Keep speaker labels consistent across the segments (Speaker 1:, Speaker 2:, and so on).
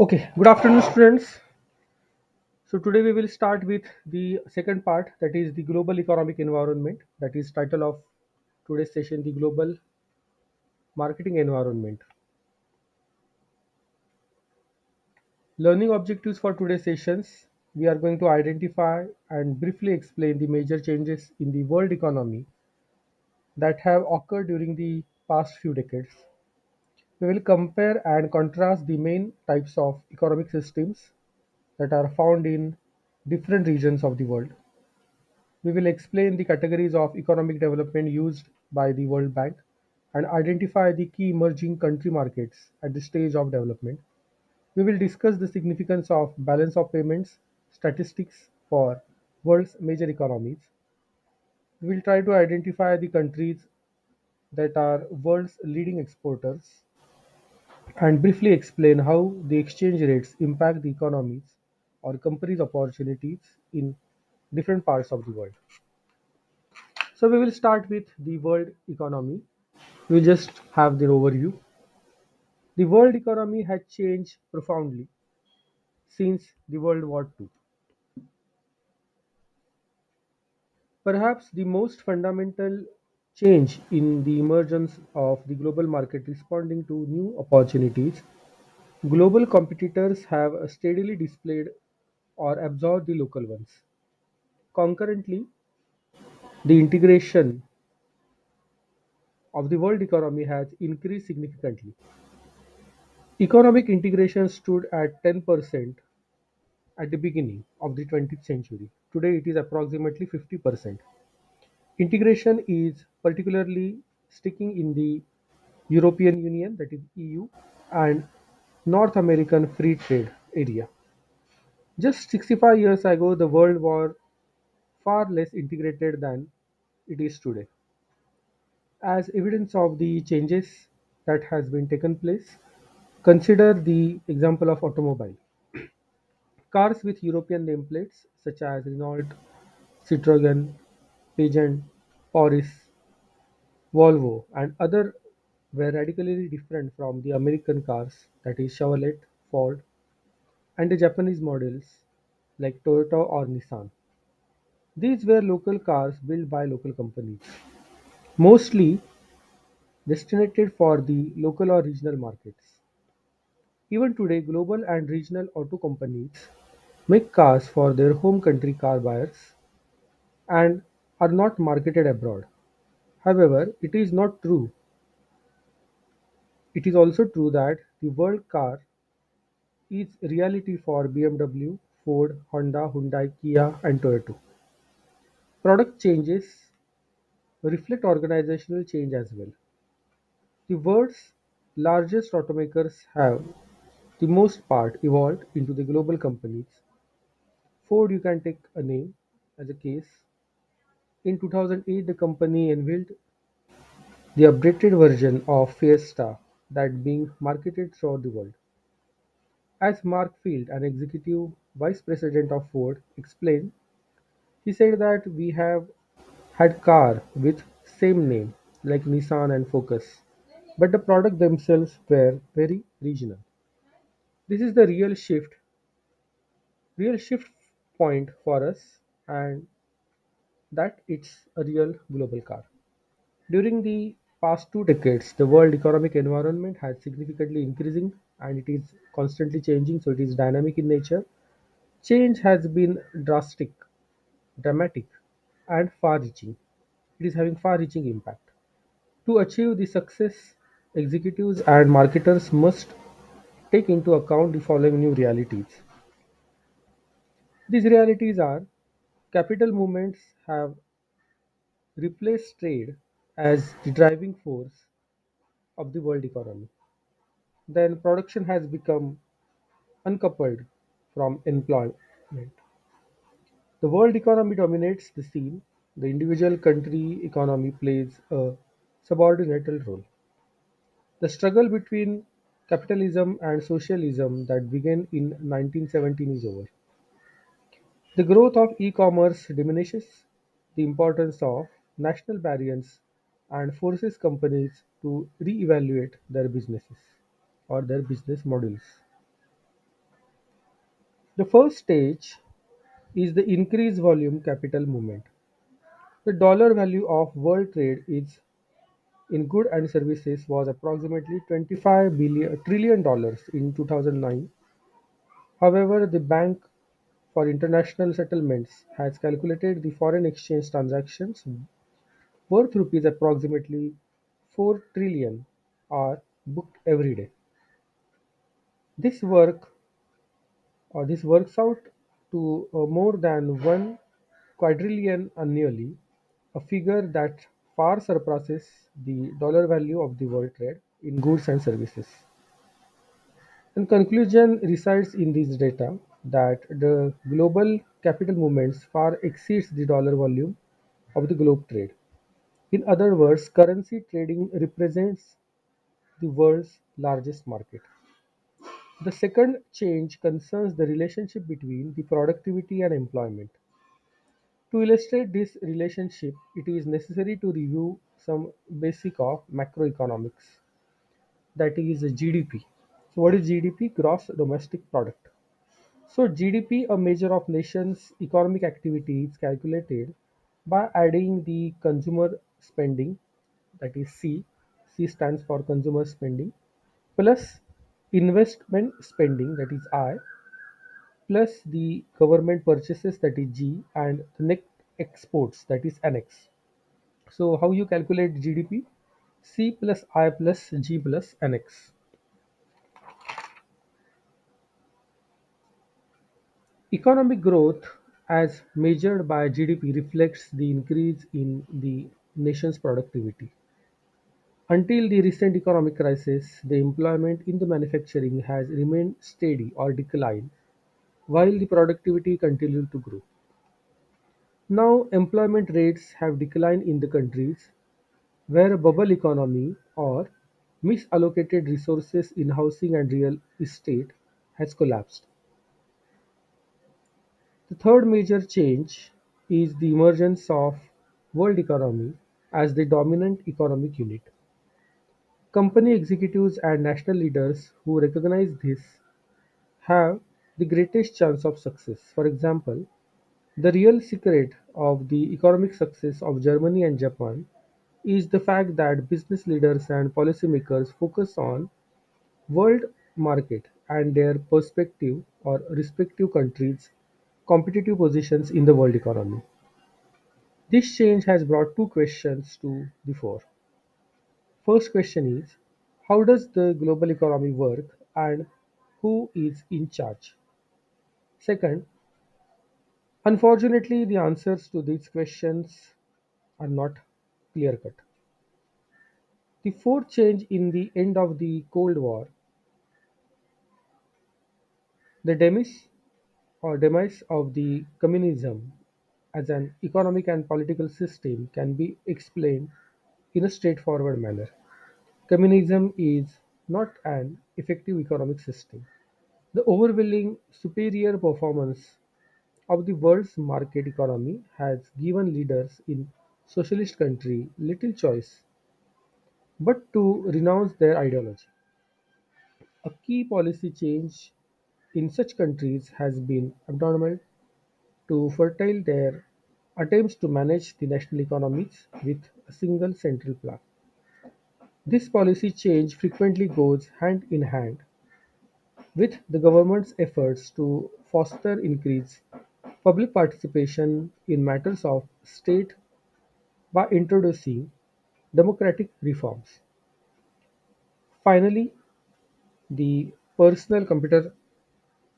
Speaker 1: Okay, good afternoon, students. So today we will start with the second part, that is the global economic environment. That is title of today's session, the global marketing environment. Learning objectives for today's sessions: we are going to identify and briefly explain the major changes in the world economy that have occurred during the past few decades. We will compare and contrast the main types of economic systems that are found in different regions of the world. We will explain the categories of economic development used by the World Bank and identify the key emerging country markets at the stage of development. We will discuss the significance of balance of payments statistics for world's major economies. We will try to identify the countries that are world's leading exporters and briefly explain how the exchange rates impact the economies or companies' opportunities in different parts of the world. So we will start with the world economy. We just have the overview. The world economy had changed profoundly since the World War II. Perhaps the most fundamental change in the emergence of the global market responding to new opportunities. Global competitors have steadily displayed or absorbed the local ones. Concurrently, the integration of the world economy has increased significantly. Economic integration stood at 10% at the beginning of the 20th century. Today it is approximately 50%. Integration is particularly sticking in the European Union, that is EU, and North American Free Trade Area. Just 65 years ago, the world was far less integrated than it is today. As evidence of the changes that has been taken place, consider the example of automobile. Cars with European nameplates such as Renault, Citroën, Peugeot, Porsche, Volvo, and other were radically different from the American cars, that is Chevrolet, Ford, and the Japanese models like Toyota or Nissan. These were local cars built by local companies, mostly destined for the local or regional markets. Even today, global and regional auto companies make cars for their home country car buyers and are not marketed abroad. However, it is also true that the world car is reality for BMW, Ford, Honda, Hyundai, Kia, and Toyota. Product changes reflect organizational change as well. The world's largest automakers have, the most part, evolved into the global companies. Ford, you can take a name as a case. In 2008, the company unveiled the updated version of Fiesta that being marketed throughout the world. As Mark Field, an executive vice president of Ford, explained, he said that we have had car with same name like Nissan and Focus, but the product themselves were very regional. This is the real shift point for us, and that it's a real global car. During the past 2 decades, the world economic environment has significantly increasing and it is constantly changing, so it is dynamic in nature. Change has been dramatic, and far reaching. It is having far reaching impact. To achieve the success, executives and marketers must take into account the following new realities. These realities are: capital movements have replaced trade as the driving force of the world economy. Then production has become uncoupled from employment. The world economy dominates the scene. The individual country economy plays a subordinate role. The struggle between capitalism and socialism that began in 1917 is over. The growth of e-commerce diminishes the importance of national barriers and forces companies to re-evaluate their businesses or their business models. The first stage is the increased volume capital movement. The dollar value of world trade is in goods and services was approximately 25 billion trillion dollars in 2009. However, the Bank for International Settlements has calculated the foreign exchange transactions worth rupees approximately 4 trillion are booked every day. This this works out to more than 1 quadrillion annually, a figure that far surpasses the dollar value of the world trade in goods and services. And conclusion resides in this data that the global capital movements far exceeds the dollar volume of the globe trade. In other words, currency trading represents the world's largest market. The second change concerns the relationship between the productivity and employment. To illustrate this relationship, it is necessary to review some basic of macroeconomics, that is GDP. So what is GDP? Gross domestic product. So GDP, a measure of nation's economic activity, is calculated by adding the consumer spending, that is C. C stands for consumer spending, plus investment spending, that is I, plus the government purchases, that is G, and the net exports, that is NX. So how you calculate GDP? C plus I plus G plus NX. Economic growth, as measured by GDP, reflects the increase in the nation's productivity. Until the recent economic crisis, the employment in the manufacturing has remained steady or declined, while the productivity continued to grow. Now, employment rates have declined in the countries where a bubble economy or misallocated resources in housing and real estate has collapsed. The third major change is the emergence of world economy as the dominant economic unit. Company executives and national leaders who recognize this have the greatest chance of success. For example, the real secret of the economic success of Germany and Japan is the fact that business leaders and policymakers focus on world market and their perspective or respective countries' competitive positions in the world economy. This change has brought two questions to the fore. First question is, how does the global economy work and who is in charge? Second, unfortunately, the answers to these questions are not clear cut. The fourth change in the end of the Cold War, the demise of the communism as an economic and political system can be explained in a straightforward manner. Communism is not an effective economic system. The overwhelming superior performance of the world's market economy has given leaders in socialist countries little choice but to renounce their ideology. A key policy change in such countries has been abnormal to fertile their attempts to manage the national economies with a single central plan. This policy change frequently goes hand in hand with the government's efforts to foster increased public participation in matters of state by introducing democratic reforms. Finally, the personal computer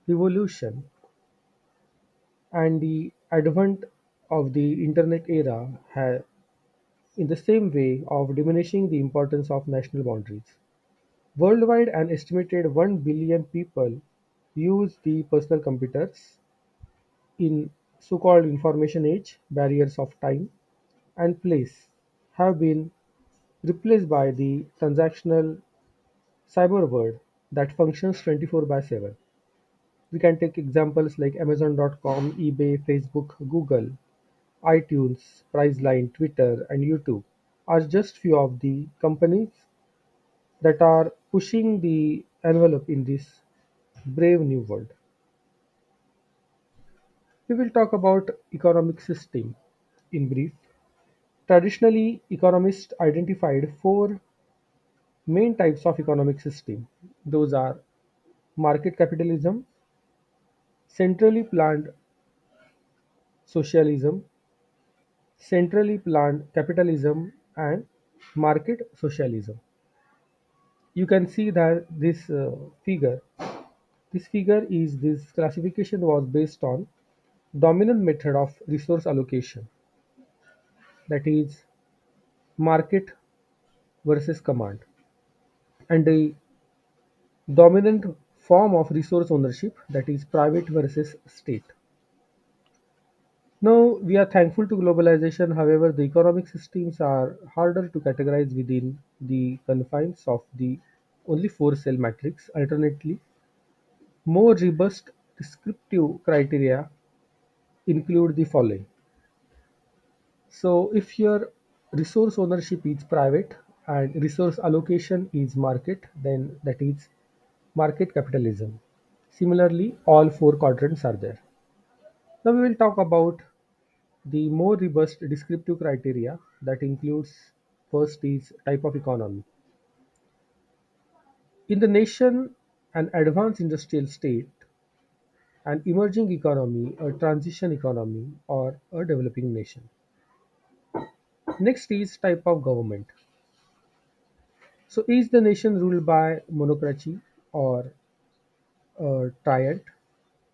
Speaker 1: revolution and the advent of the internet era have in the same way of diminishing the importance of national boundaries. Worldwide, an estimated 1 billion people use the personal computers in so-called information age. Barriers of time and place have been replaced by the transactional cyber world that functions 24 by 7. We can take examples like Amazon.com, eBay, Facebook, Google, iTunes, Priceline, Twitter, and YouTube are just few of the companies that are pushing the envelope in this brave new world. We will talk about economic system in brief. Traditionally, economists identified four main types of economic system. Those are market capitalism, centrally planned socialism, centrally planned capitalism, and market socialism. You can see that this classification was based on dominant method of resource allocation, that is market versus command, and the dominant form of resource ownership, that is private versus state. Now, we are thankful to globalization. However, the economic systems are harder to categorize within the confines of the only four cell matrix. Alternately, more robust descriptive criteria include the following. So, if your resource ownership is private and resource allocation is market, then that is market capitalism. Similarly, all four quadrants are there. Now, we will talk about the more robust descriptive criteria that includes first is type of economy. In the nation, an advanced industrial state, an emerging economy, a transition economy, or a developing nation. Next is type of government. So is the nation ruled by monocracy or a triad?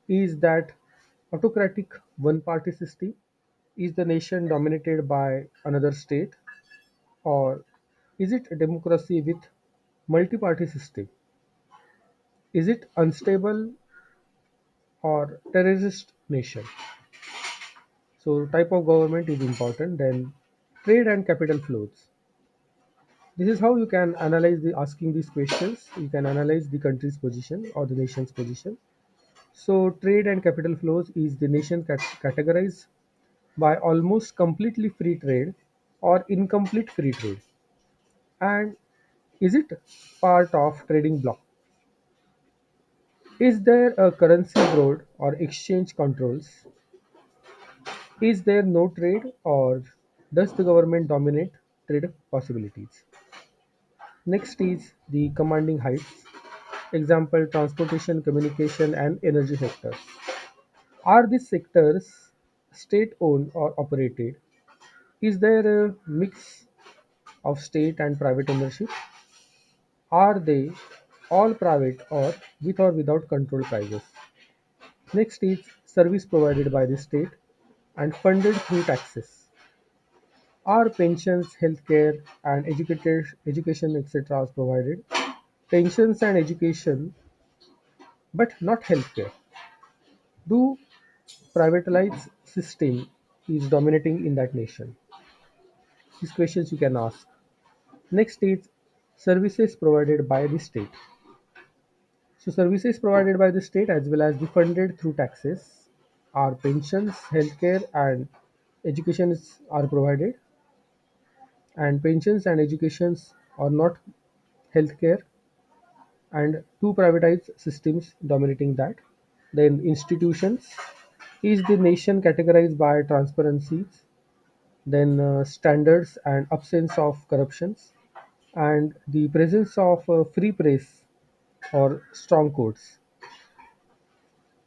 Speaker 1: Is that autocratic one party system? Is the nation dominated by another state, or is it a democracy with multi-party system? Is it unstable or terrorist nation? So type of government is important. Then trade and capital flows. This is how you can analyze the asking these questions. You can analyze the country's position or the nation's position. So trade and capital flows is the nation categorized by almost completely free trade or incomplete free trade. And is it part of trading bloc? Is there a currency board or exchange controls? Is there no trade, or does the government dominate trade possibilities? Next is the commanding heights. Example transportation, communication, and energy sectors. Are these sectors state owned or operated? Is there a mix of state and private ownership? Are they all private or with or without control prices? Next is service provided by the state and funded through taxes. Are pensions, healthcare, and education, etc. is provided? Pensions and education, but not healthcare. Do privatized system is dominating in that nation? These questions you can ask. Next is services provided by the state. So services provided by the state as well as the funded through taxes are pensions, healthcare, and are provided, and pensions and educations are not healthcare, and two privatized systems dominating that. Then institutions is the nation categorized by transparencies, then standards and absence of corruptions, and the presence of free press or strong courts.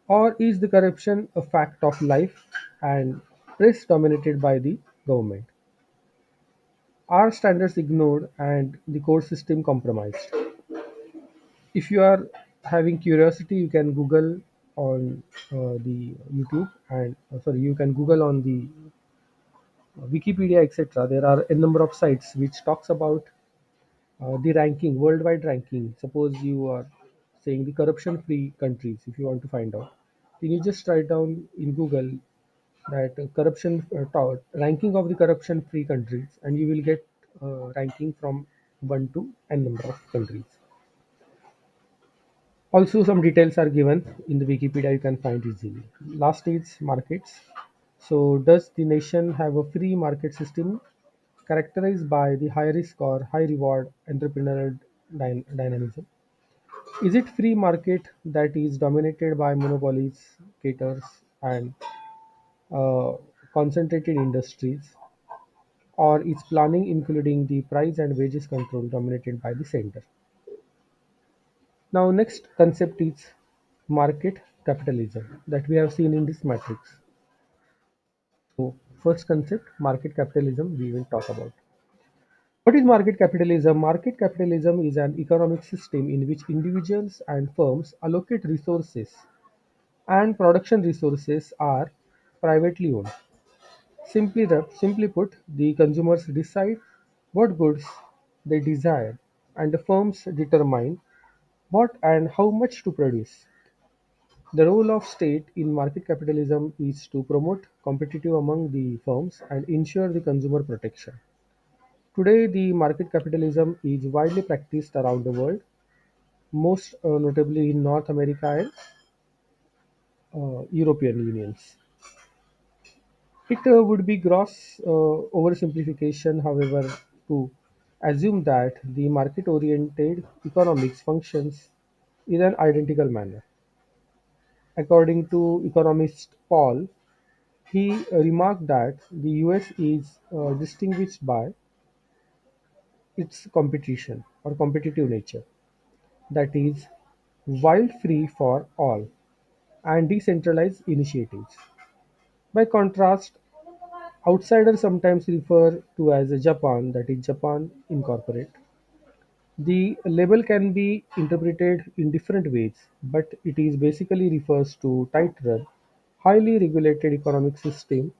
Speaker 1: Or is the corruption a fact of life and press dominated by the government? Are standards ignored and the court system compromised? If you are having curiosity, you can Google on the YouTube and sorry, you can Google on the Wikipedia, etc. There are a number of sites which talks about the ranking, worldwide ranking. Suppose you are saying the corruption-free countries. If you want to find out, then you just write down in Google that ranking of the corruption-free countries, and you will get ranking from one to n number of countries. Also, some details are given in the Wikipedia. You can find easily. Last is markets. So, does the nation have a free market system characterized by the high risk or high reward entrepreneurial dynamism? Is it free market that is dominated by monopolies, caters, and uh, concentrated industries, or its planning including the price and wages control dominated by the center. Now, next concept is market capitalism that we have seen in this matrix. So, first concept, market capitalism, we will talk about. What is market capitalism? Market capitalism is an economic system in which individuals and firms allocate resources and production resources are privately owned. Simply put, the consumers decide what goods they desire, and the firms determine what and how much to produce. The role of state in market capitalism is to promote competitive among the firms and ensure the consumer protection. Today, the market capitalism is widely practiced around the world, most notably in North America and European unions. It would be gross oversimplification, however, to assume that the market-oriented economics functions in an identical manner. According to economist Paul, he remarked that the US is distinguished by its competition or competitive nature, that is, wild free for all and decentralized initiatives. By contrast, outsiders sometimes refer to as Japan, that is Japan Incorporate. The label can be interpreted in different ways, but it is basically refers to tighter, highly regulated economic system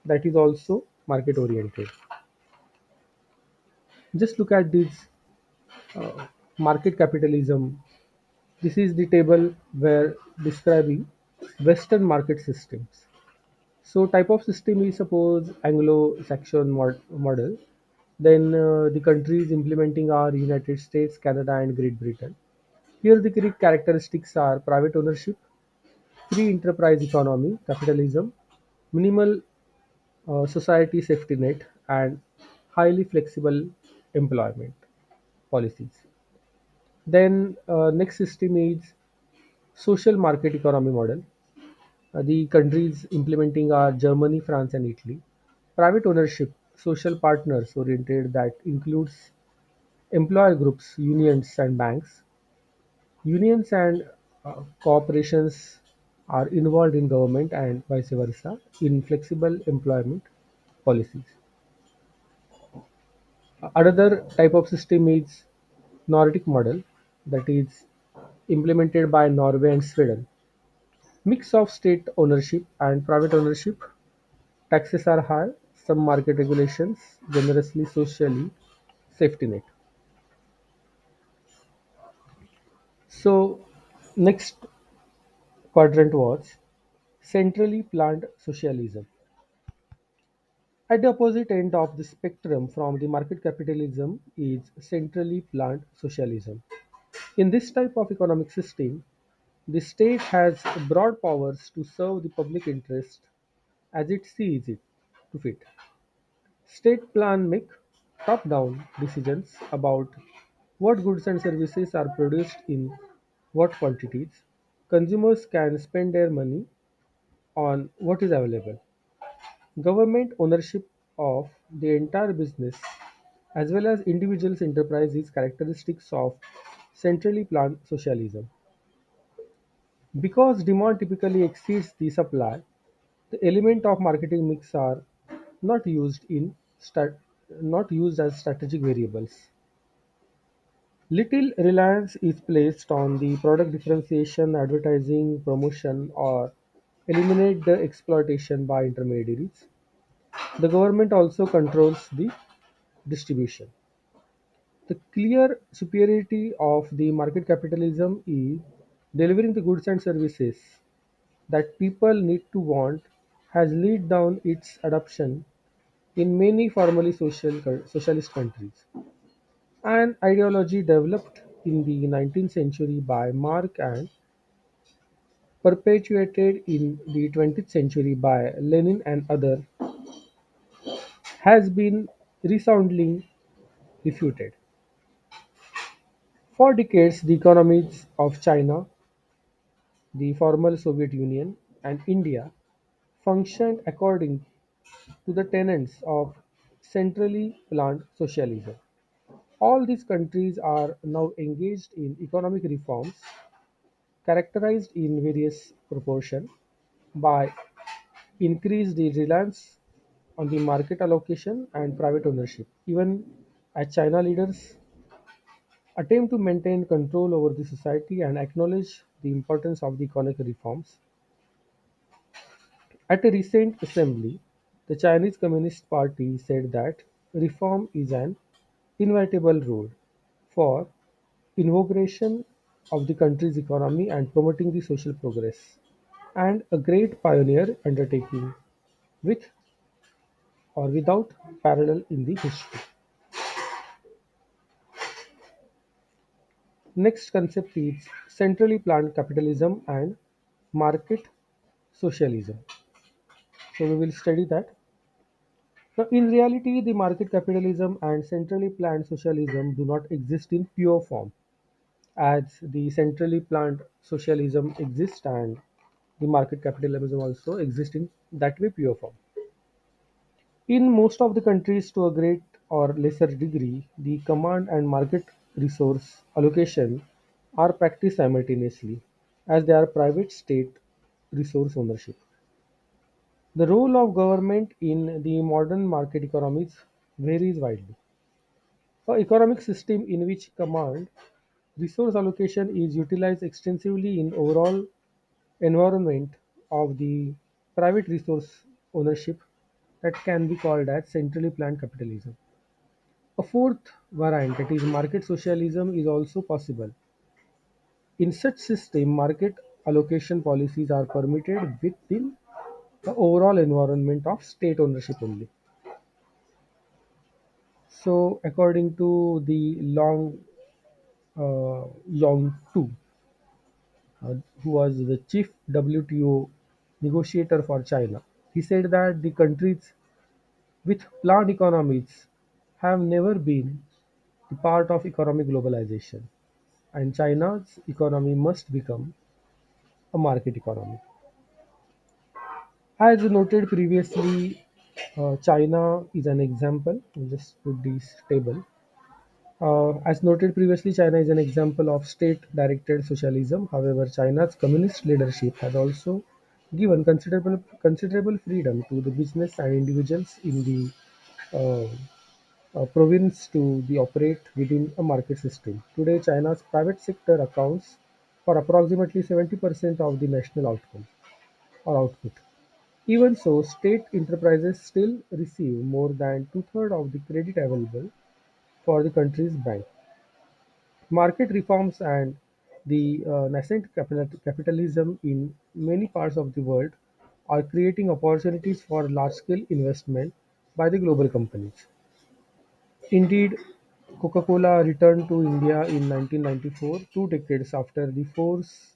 Speaker 1: that is also market oriented. Just look at this market capitalism. This is the table where describing Western market systems. So type of system is suppose Anglo-Saxon model. Then the countries implementing are United States, Canada, and Great Britain. Here the key characteristics are private ownership, free enterprise economy, capitalism, minimal society safety net, and highly flexible employment policies. Then next system is social market economy model. The countries implementing are Germany, France, and Italy. Private ownership, social partners oriented that includes employer groups, unions, and banks. Unions and corporations are involved in government and vice versa in flexible employment policies. Another type of system is Nordic model that is implemented by Norway and Sweden. Mix of state ownership and private ownership. Taxes are high, some market regulations, generously socially safety net. So next quadrant was centrally planned socialism. At the opposite end of the spectrum from the market capitalism is centrally planned socialism. In this type of economic system, the state has broad powers to serve the public interest as it sees it to fit. State plan make top-down decisions about what goods and services are produced in what quantities. Consumers can spend their money on what is available. Government ownership of the entire business as well as individuals' enterprise is characteristics of centrally planned socialism. Because demand typically exceeds the supply, the element of marketing mix are not used in stat- not used as strategic variables. Little reliance is placed on the product differentiation, advertising, promotion, or eliminate the exploitation by intermediaries. The government also controls the distribution. The clear superiority of the market capitalism is delivering the goods and services that people need to want has led down its adoption in many formally socialist countries. An ideology developed in the 19th century by Marx and perpetuated in the 20th century by Lenin and others has been resoundingly refuted. For decades, the economies of China, the former Soviet Union, and India functioned according to the tenets of centrally planned socialism. All these countries are now engaged in economic reforms characterized in various proportion by increased reliance on the market allocation and private ownership. Even as China leaders attempt to maintain control over the society and acknowledge the importance of the economic reforms, at a recent assembly, the Chinese Communist Party said that reform is an inevitable rule for inauguration of the country's economy and promoting the social progress, and a great pioneer undertaking with or without parallel in the history. Next concept is centrally planned capitalism and market socialism. So we will study that. Now, in reality, the market capitalism and centrally planned socialism do not exist in pure form, as the centrally planned socialism exists and the market capitalism also exists in that way pure form. In most of the countries, to a great or lesser degree, the command and market resource allocation are practiced simultaneously, as they are private state resource ownership. The role of government in the modern market economies varies widely. A economic system in which command resource allocation is utilized extensively in overall environment of the private resource ownership that can be called as centrally planned capitalism. A fourth variant, that is market socialism, is also possible. In such system, market allocation policies are permitted within the overall environment of state ownership only. So, according to the Long Tu, who was the chief WTO negotiator for China, he said that the countries with planned economies have never been the part of economic globalization, and China's economy must become a market economy. As noted previously, China is an example. I'll just put this table. As noted previously, China is an example of state-directed socialism. However, China's communist leadership has also given considerable freedom to the business and individuals in the uh, province to the operate within a market system. Today, China's private sector accounts for approximately 70% of the national outcome or output. Even so, state enterprises still receive more than two-thirds of the credit available for the country's bank. Market reforms and the nascent capitalism in many parts of the world are creating opportunities for large-scale investment by the global companies. Indeed, Coca-Cola returned to India in 1994, 2 decades after the force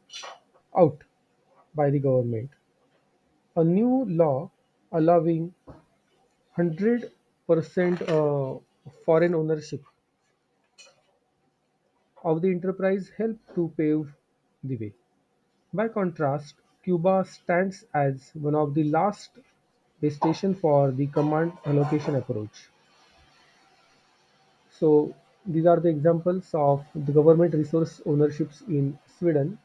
Speaker 1: out by the government. A new law allowing 100% foreign ownership of the enterprise helped to pave the way. By contrast, Cuba stands as one of the last destination for the command allocation approach. So these are the examples of the government resource ownerships in Sweden.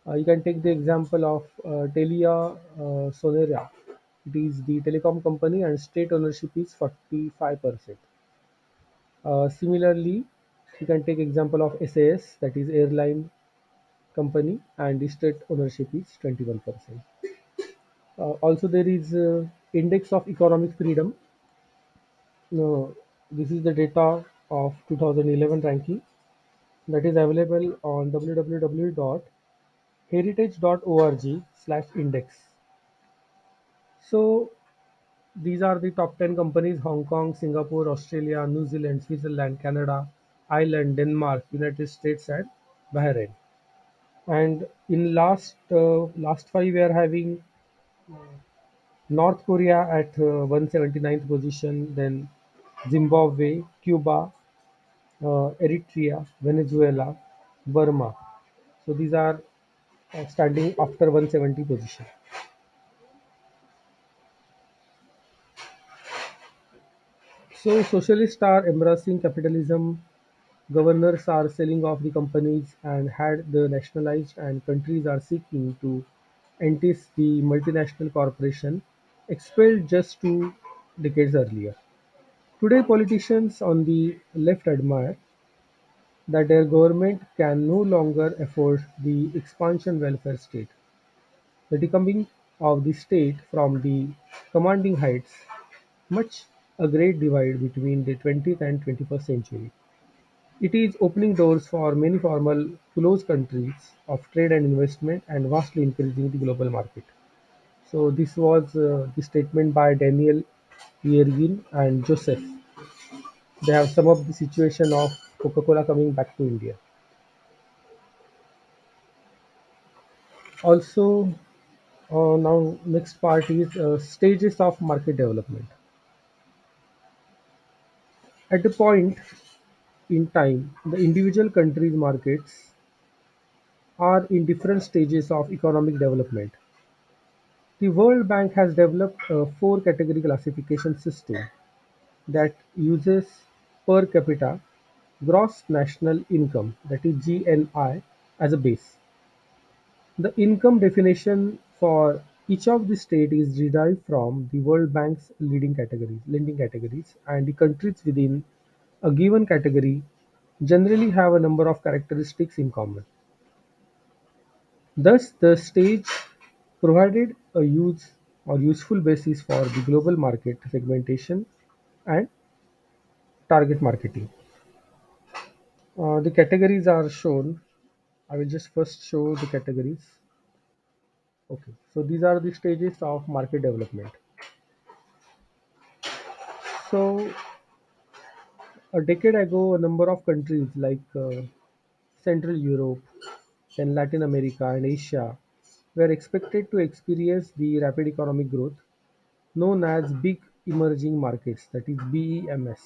Speaker 1: You can take the example of Telia Sonera. It is the telecom company and state ownership is 45%. Similarly, you can take example of SAS, that is airline company, and the state ownership is 21%. Also, there is index of economic freedom. This is the data of 2011 ranking that is available on www.heritage.org/index. So these are the top 10 companies: Hong Kong, Singapore, Australia, New Zealand, Switzerland, Canada, Ireland, Denmark, United States, and Bahrain. And in last five, we are having North Korea at 179th position, then Zimbabwe, Cuba, Eritrea, Venezuela, Burma. So these are standing after 170 position. So socialists are embracing capitalism, governors are selling off the companies and had the nationalized, and countries are seeking to entice the multinational corporation expelled just 2 decades earlier. Today, politicians on the left admire that their government can no longer afford the expansion welfare state, the decoming of the state from the commanding heights, much a great divide between the 20th and 21st century. It is opening doors for many formal closed countries of trade and investment and vastly increasing the global market. So this was the statement by Daniel Yergin and Joseph. They have summed up the situation of Coca-Cola coming back to India. Also, now next part is stages of market development. At the point in time, the individual countries' markets are in different stages of economic development. The World Bank has developed a four-category classification system that uses per capita gross national income, that is GNI, as a base. The income definition for each of the state is derived from the World Bank's lending categories, and the countries within a given category generally have a number of characteristics in common. Thus, the stage provided a use or useful basis for the global market segmentation and target marketing. The categories are shown. I will just first show the categories. Okay, so these are the stages of market development. So a decade ago, a number of countries like Central Europe, then Latin America and Asia were expected to experience the rapid economic growth known as big emerging markets, that is BEMS.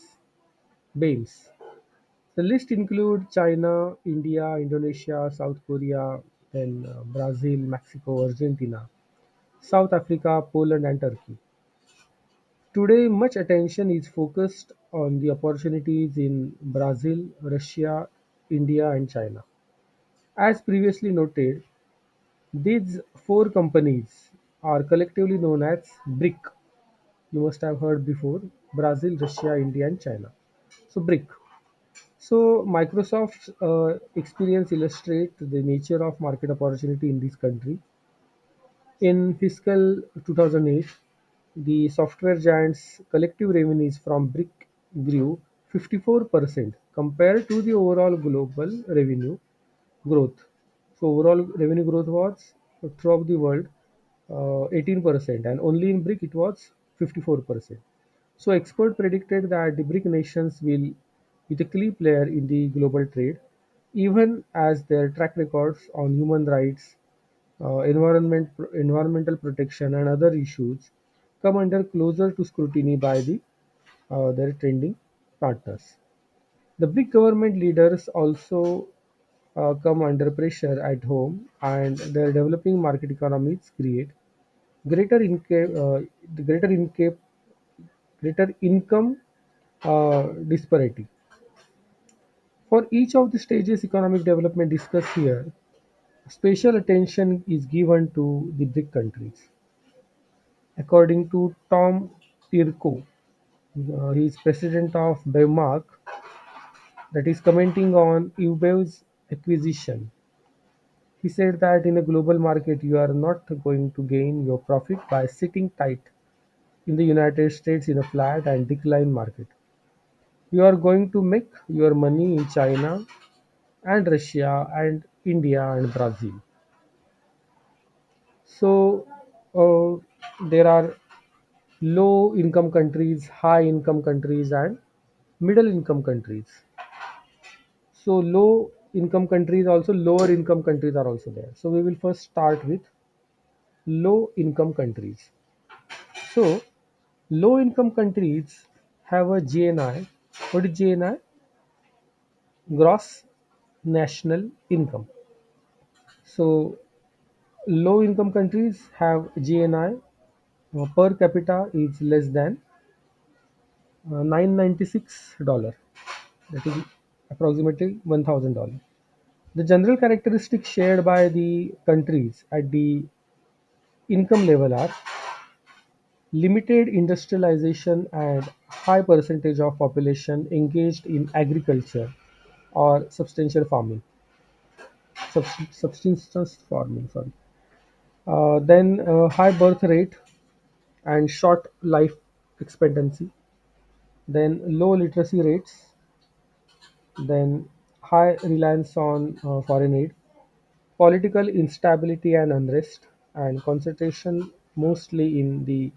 Speaker 1: The list includes China, India, Indonesia, South Korea, then Brazil, Mexico, Argentina, South Africa, Poland, and Turkey. Today, much attention is focused on the opportunities in Brazil, Russia, India, and China. As previously noted, these four companies are collectively known as BRIC. You must have heard before: Brazil, Russia, India, and China. So, BRIC. So, Microsoft's experience illustrates the nature of market opportunity in this country. In fiscal 2008, the software giant's collective revenues from BRIC grew 54% compared to the overall global revenue growth. So overall revenue growth was throughout the world 18%, and only in BRIC it was 54%. So experts predicted that the BRIC nations will be the key player in the global trade, even as their track records on human rights, environmental protection, and other issues come under closer to scrutiny by their trending partners. The big government leaders also come under pressure at home, and their developing market economies create greater income, greater income, greater income disparity. For each of the stages economic development discussed here, special attention is given to the BRIC countries. According to Tom Tirko, he is president of Bevmark, that is commenting on Ubev's acquisition. He said that in a global market, you are not going to gain your profit by sitting tight in the United States in a flat and decline market. You are going to make your money in China and Russia and India and Brazil. So there are low income countries, high income countries, and middle income countries. So low income countries, also lower income countries are also there. So we will first start with low income countries. So low income countries have a GNI. What is GNI? Gross national income. So low income countries have GNI per capita is less than $996. That is approximately $1,000. The general characteristics shared by the countries at the income level are limited industrialization and high percentage of population engaged in agriculture or subsistence farming. Sorry. Then high birth rate and short life expectancy. Then low literacy rates. Then high reliance on foreign aid, political instability and unrest, and concentration mostly in the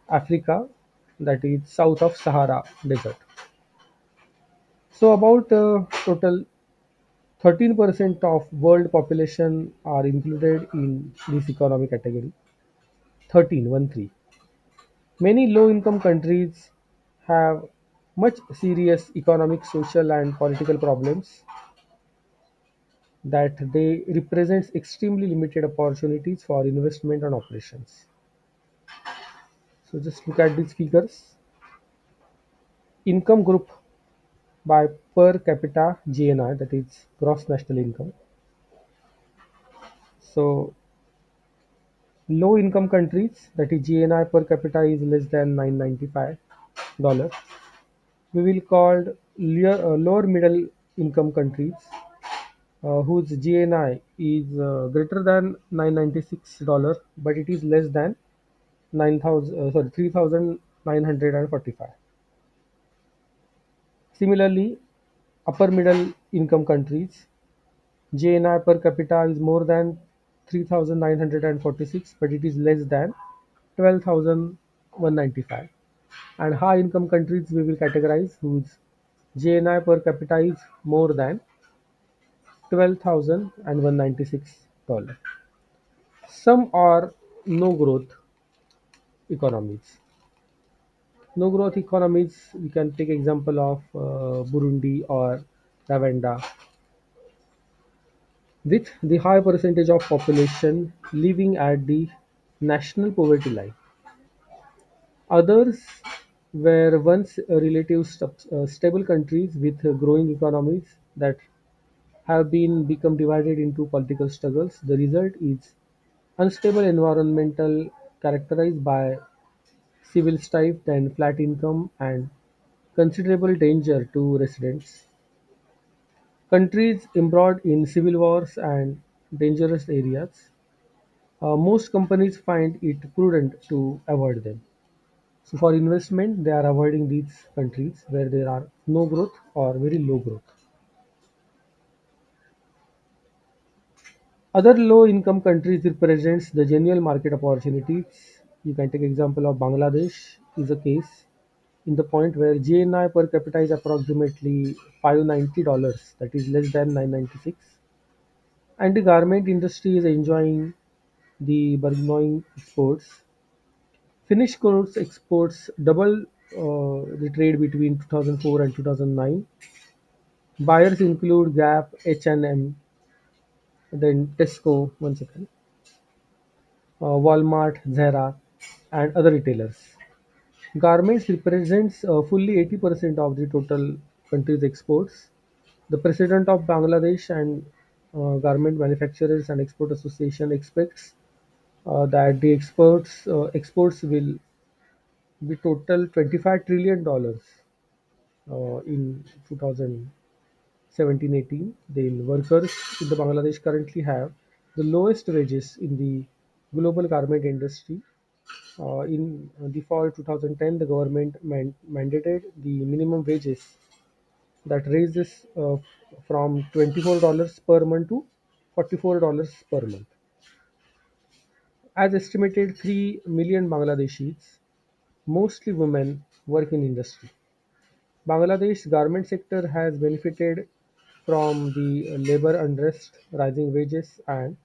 Speaker 1: Africa, that is south of Sahara Desert. So about total 13% of world population are included in this economic category. 13, 1 3. Many low-income countries have much serious economic, social, and political problems that they represents extremely limited opportunities for investment and operations. So just look at these figures. Income group by per capita GNI, that is gross national income. So low income countries, that is GNI per capita is less than $995. We will call lower middle income countries whose GNI is greater than $996, but it is less than 9,000 sorry 3,945. Similarly, upper middle income countries GNI per capita is more than 3,946, but it is less than 12,195. And high income countries we will categorize whose GNI per capita is more than 12,196 dollars. Some are no growth economies. No growth economies, we can take example of Burundi or Rwanda, with the high percentage of population living at the national poverty line. Others were once stable countries with growing economies that have been become divided into political struggles. The result is unstable environmental characterized by civil strife and flat income and considerable danger to residents. Countries embroiled in civil wars and dangerous areas. Most companies find it prudent to avoid them. So for investment, they are avoiding these countries where there are no growth or very low growth. Other low-income countries represents the genuine market opportunities. You can take example of Bangladesh is a case in the point where GNI per capita is approximately $590, that is less than 996, and the garment industry is enjoying the burgeoning exports. Finished goods exports double the trade between 2004 and 2009. Buyers include Gap, H&M, then Tesco, one second, Walmart, Zara, and other retailers. Garments represents fully 80% of the total country's exports. The president of Bangladesh and Garment Manufacturers and Export Association expects that the exports will be total $25 trillion in 2017-18. Then workers in the Bangladesh currently have the lowest wages in the global garment industry. In the fall 2010, the government mandated the minimum wages that raises from $24 per month to $44 per month. As estimated, 3 million Bangladeshis, mostly women, work in industry. Bangladesh's garment sector has benefited from the labor unrest, rising wages, and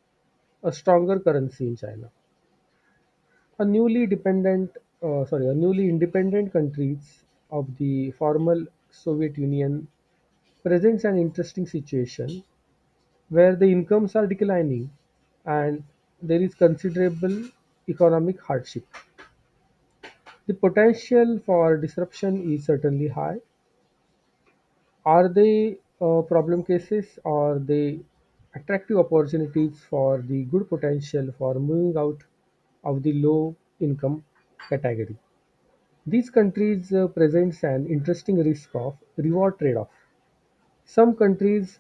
Speaker 1: a stronger currency in China. A newly independent countries of the former Soviet Union presents an interesting situation where the incomes are declining and there is considerable economic hardship. The potential for disruption is certainly high. Are they problem cases or they attractive opportunities for the good potential for moving out of the low income category? These countries presents an interesting risk of reward trade-off. Some countries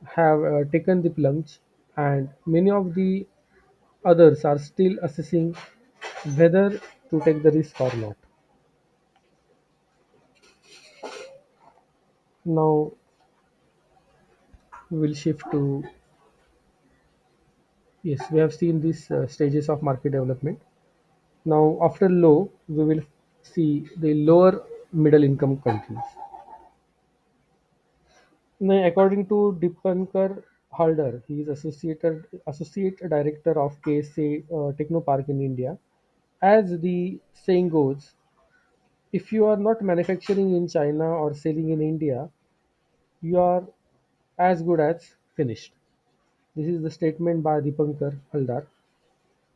Speaker 1: have taken the plunge, and many of the others are still assessing whether to take the risk or not. Now we will shift to, yes, we have seen these stages of market development. Now after low, we will see the lower middle income countries. Now, according to Dipankar Halder, he is associate director of KSA Technopark in India. As the saying goes, if you are not manufacturing in China or selling in India, you are as good as finished. This is the statement by Dipankar Haldar.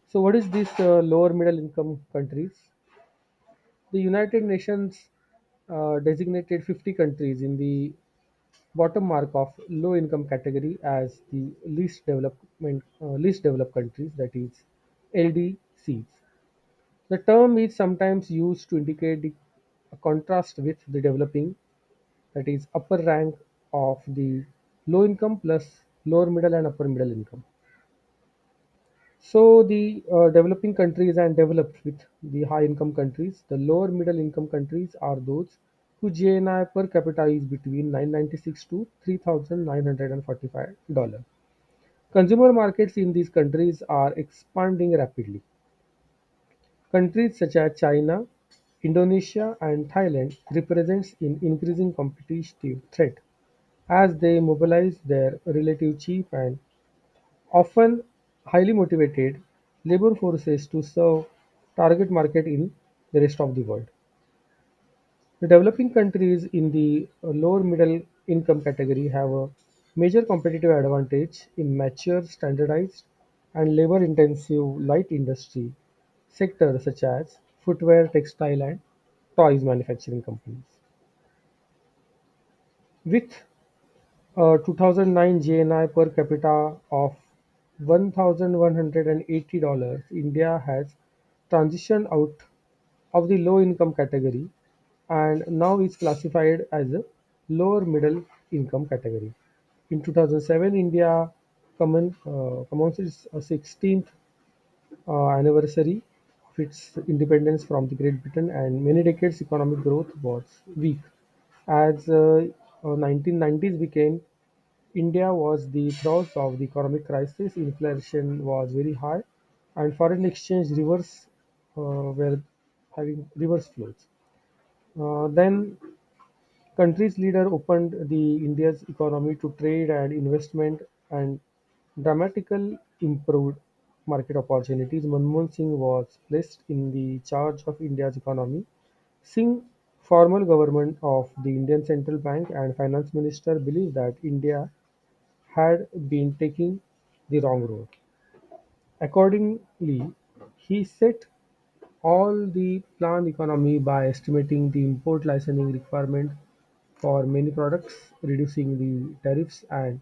Speaker 1: So, what is this lower middle income countries? The United Nations designated 50 countries in the bottom mark of low income category as the least developed countries, that is LDCs. The term is sometimes used to indicate a contrast with the developing, that is upper rank of the low income plus lower middle and upper middle income. So the developing countries and developed with the high income countries, the lower middle income countries are those whose GNI per capita is between 996 to $3,945. Consumer markets in these countries are expanding rapidly. Countries such as China, Indonesia, and Thailand represents an increasing competitive threat as they mobilize their relative cheap and often highly motivated labor forces to serve target market in the rest of the world. The developing countries in the lower middle income category have a major competitive advantage in mature, standardized, and labor intensive light industry sectors such as footwear, textile, and toys manufacturing companies. With 2009 GNI per capita of $1,180, India has transitioned out of the low income category and now is classified as a lower middle income category. In 2007, India commences its 16th anniversary of its independence from the Great Britain, and many decades economic growth was weak. As 1990s became, India was the throes of the economic crisis. Inflation was very high, and foreign exchange rivers were having reverse flows. Then country's leader opened the India's economy to trade and investment and dramatically improved market opportunities. Manmohan Singh was placed in the charge of India's economy. Singh, former government of the Indian Central Bank and finance minister, believed that India had been taking the wrong road. Accordingly, he set all the planned economy by estimating the import licensing requirement for many products, reducing the tariffs and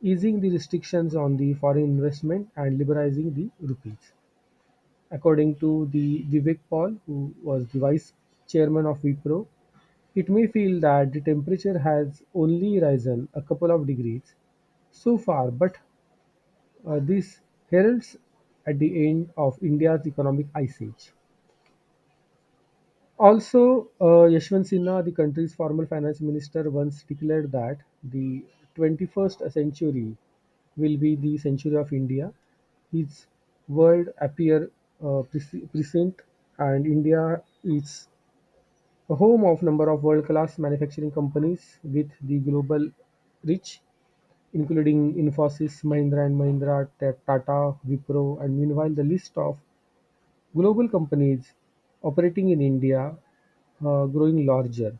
Speaker 1: easing the restrictions on the foreign investment and liberalizing the rupees. According to the Vivek Paul, who was the vice chairman of Wipro, it may feel that the temperature has only risen a couple of degrees so far, but this heralds at the end of India's economic ice age. Also, Yashwant Sinha, the country's former finance minister, once declared that the 21st century will be the century of India. His world appear present, and India is a home of number of world-class manufacturing companies with the global reach, including Infosys, Mahindra and Mahindra, Tata, Wipro, and meanwhile the list of global companies operating in India growing larger.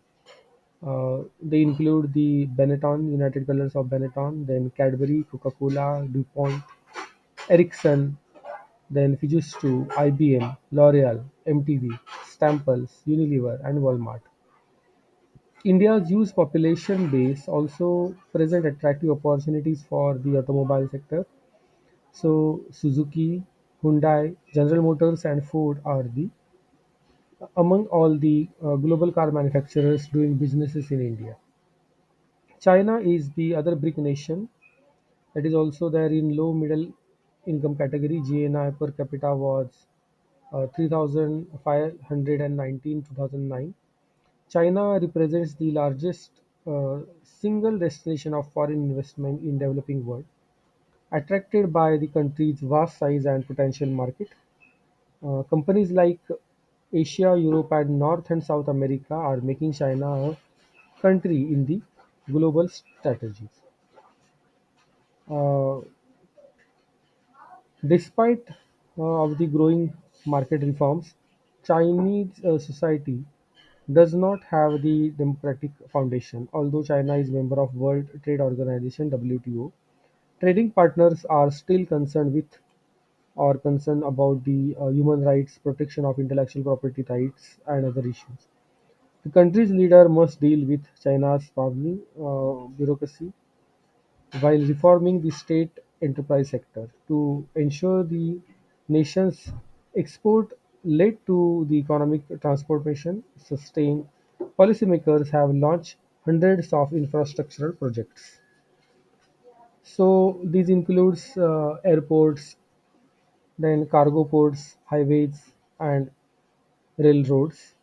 Speaker 1: They include the Benetton, United Colors of Benetton, then Cadbury, Coca-Cola, DuPont, Ericsson, then Fujitsu, IBM, L'Oreal, MTV, Staples, Unilever, and Walmart. India's huge population base also present attractive opportunities for the automobile sector. So Suzuki, Hyundai, General Motors, and Ford are the among all the global car manufacturers doing businesses in India. China is the other big nation that is also there in low middle income category. GNI per capita was 3,519 2009. China represents the largest single destination of foreign investment in developing world, attracted by the country's vast size and potential market. Companies like Asia, Europe, and North and South America are making China a country in the global strategies. Uh, Despite of the growing market reforms, Chinese society does not have the democratic foundation. Although China is member of World Trade Organization (WTO), trading partners are still concerned with or concerned about the human rights, protection of intellectual property rights, and other issues. The country's leader must deal with China's sprawling bureaucracy while reforming the state enterprise sector to ensure the nation's export led to the economic transformation sustained. Policymakers have launched hundreds of infrastructural projects. So these includes airports, then cargo ports, highways, and railroads.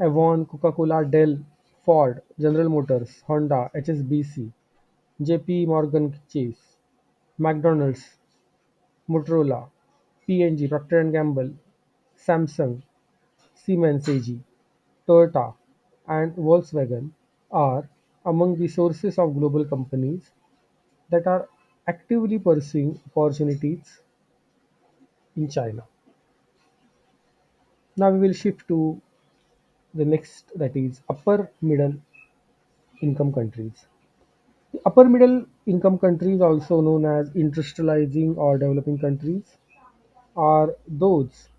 Speaker 1: Avon, Coca-Cola, Dell, Ford, General Motors, Honda, HSBC, JP Morgan Chase, McDonald's, Motorola, P&G, Procter and Gamble, Samsung, Siemens AG, Toyota, and Volkswagen are among the sources of global companies that are actively pursuing opportunities in China. Now we will shift to the next, that is upper middle income countries. The upper middle income countries, also known as industrializing or developing countries, are those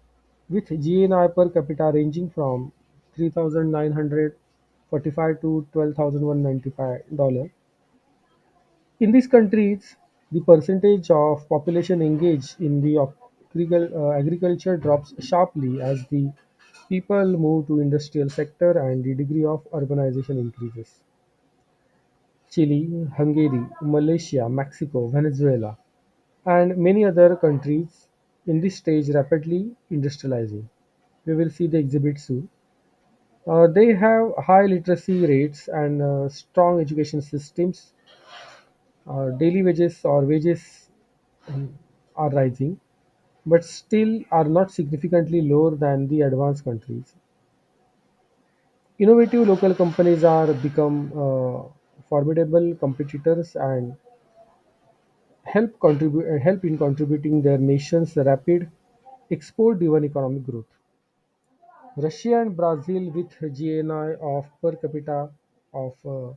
Speaker 1: with GNI per capita ranging from 3,945 to 12,195 dollars. In these countries, the percentage of population engaged in the agriculture drops sharply as the people move to industrial sector and the degree of urbanization increases. Chile, Hungary, Malaysia, Mexico, Venezuela, and many other countries in this stage rapidly industrializing. We will see the exhibit soon. They have high literacy rates and strong education systems. Daily wages or wages are rising, but still are not significantly lower than the advanced countries. Innovative local companies are become formidable competitors and help in contributing their nation's rapid export-driven economic growth. Russia and Brazil, with GNI of per capita of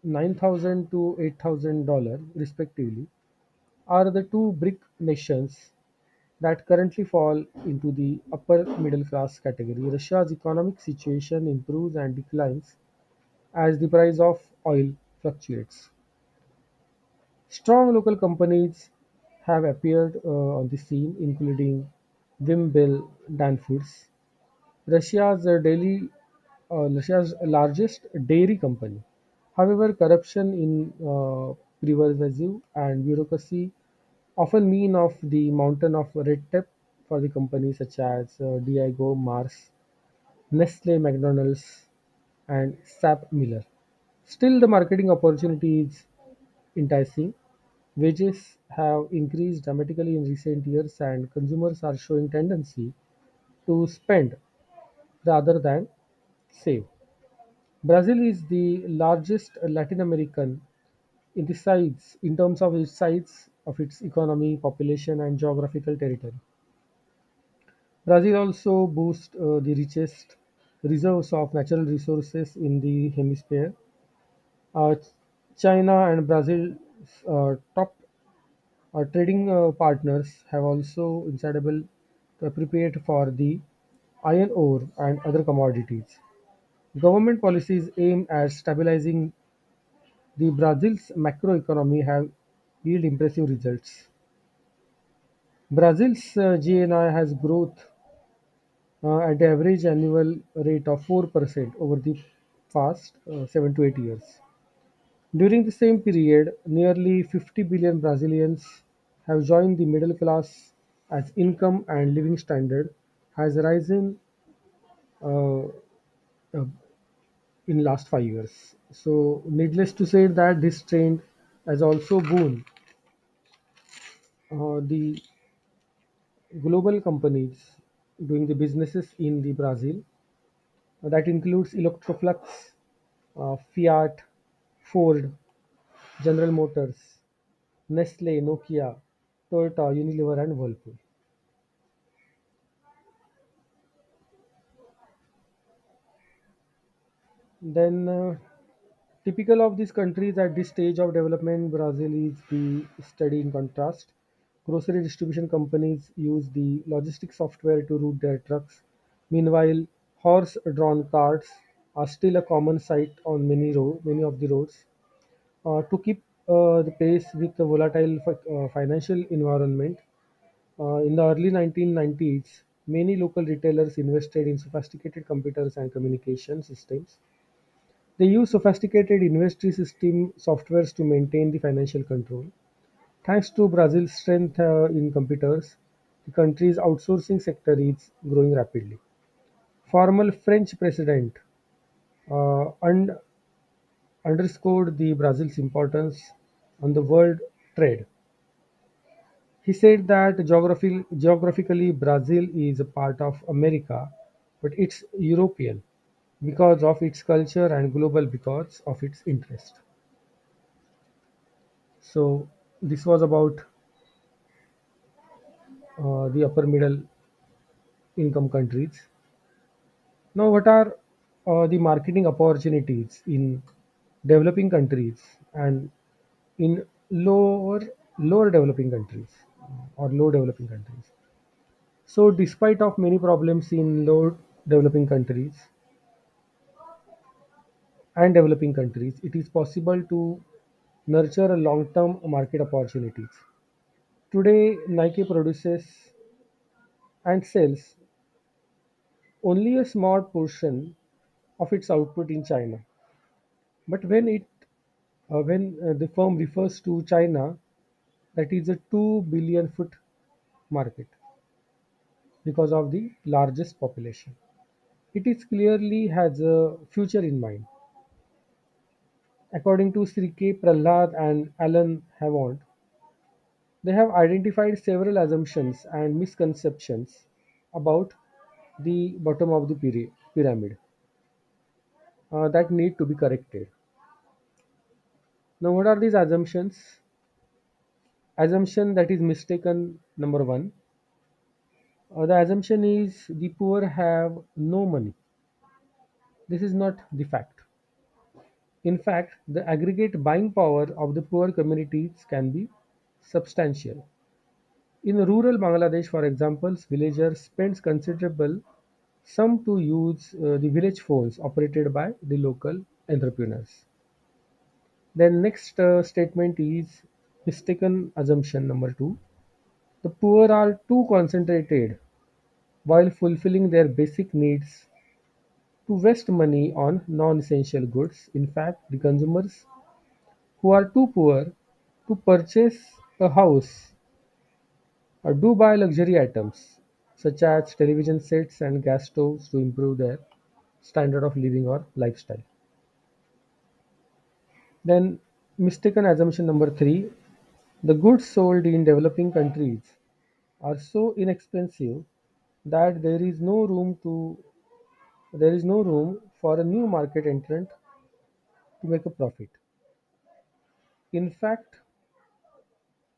Speaker 1: 9,000 to $8,000 respectively, are the two BRIC nations that currently fall into the upper middle class category. Russia's economic situation improves and declines as the price of oil fluctuates. Strong local companies have appeared on the scene, including Wimble Danfoods, Russia's largest dairy company. However, corruption in pervasive and bureaucracy often mean of the mountain of red tape for the companies such as Diageo, Mars, Nestle, McDonald's, and SAP Miller. Still, the marketing opportunity is enticing. Wages have increased dramatically in recent years, and consumers are showing tendency to spend rather than save. Brazil is the largest Latin American in terms of its size of its economy, population, and geographical territory. Brazil also boasts the richest reserves of natural resources in the hemisphere. Uh, China and Brazil top Our trading partners have also insidable prepared for the iron ore and other commodities. Government policies aimed at stabilizing the Brazil's macroeconomy have yield impressive results. Brazil's GNI has growth at average annual rate of 4% over the past 7 to 8 years. During the same period, nearly 50 billion Brazilians have joined the middle class as income and living standard has risen uh, uh, in last 5 years. So, needless to say that this trend has also boon the global companies doing the businesses in the Brazil. That includes Electroflux, Fiat, Ford, General Motors, Nestle, Nokia, Toyota, Unilever, and Whirlpool. Then, typical of these countries at this stage of development, Brazil is the study in contrast. Grocery distribution companies use the logistic software to route their trucks. Meanwhile, horse-drawn carts are still a common sight on many of the roads. To keep the pace with the volatile financial environment, in the early 1990s, many local retailers invested in sophisticated computers and communication systems. They use sophisticated inventory system softwares to maintain the financial control. Thanks to Brazil's strength in computers, the country's outsourcing sector is growing rapidly. Former French president and underscored the Brazil's importance on the world trade. He said that geographically Brazil is a part of America, but it's European because of its culture and global because of its interest. So this was about the upper middle income countries. Now, what are the marketing opportunities in developing countries and in lower developing countries or low developing countries? So, despite of many problems in low developing countries and developing countries, it is possible to nurture a long-term market opportunities. Today, Nike produces and sells only a small portion of its output in China. But when the firm refers to China, that is a 2 billion foot market because of the largest population. It is clearly has a future in mind. According to Sri K. Prahlad and Alan Havant, they have identified several assumptions and misconceptions about the bottom of the pyramid that need to be corrected. Now, what are these assumptions? Assumption that is mistaken number one. The assumption is the poor have no money. This is not the fact. In fact, the aggregate buying power of the poor communities can be substantial. In rural Bangladesh, for example, villagers spend considerable sum to use the village phones operated by the local entrepreneurs. Then next statement is mistaken assumption number two. The poor are too concentrated while fulfilling their basic needs to waste money on non-essential goods. In fact, the consumers who are too poor to purchase a house do buy luxury items such as television sets and gas stoves to improve their standard of living or lifestyle. Then, mistaken assumption number three, the goods sold in developing countries are so inexpensive that there is no room for a new market entrant to make a profit. In fact,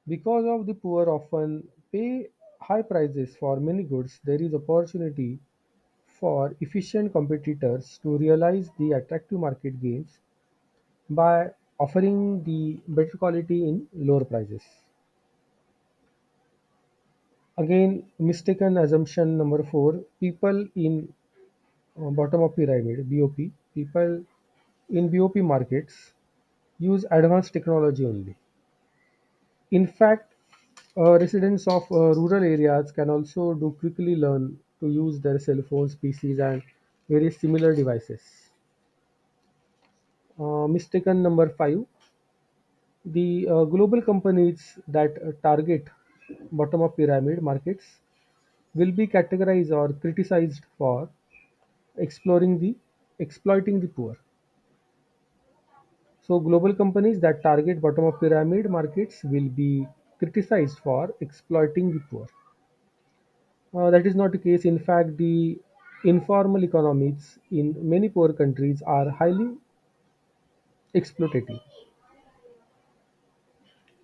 Speaker 1: because of the poor often pay high prices for many goods, there is opportunity for efficient competitors to realize the attractive market gains by offering the better quality in lower prices. Again, mistaken assumption number four: people in bottom of pyramid (BOP), people in BOP markets use advanced technology only. In fact, residents of rural areas can also do quickly learn to use their cell phones, PCs, and various similar devices. Mistaken number five: the global companies that target bottom of pyramid markets will be categorized or criticized for exploring the exploiting the poor. So global companies that target bottom of pyramid markets will be criticized for exploiting the poor. That is not the case. In fact, the informal economies in many poor countries are highly exploitative.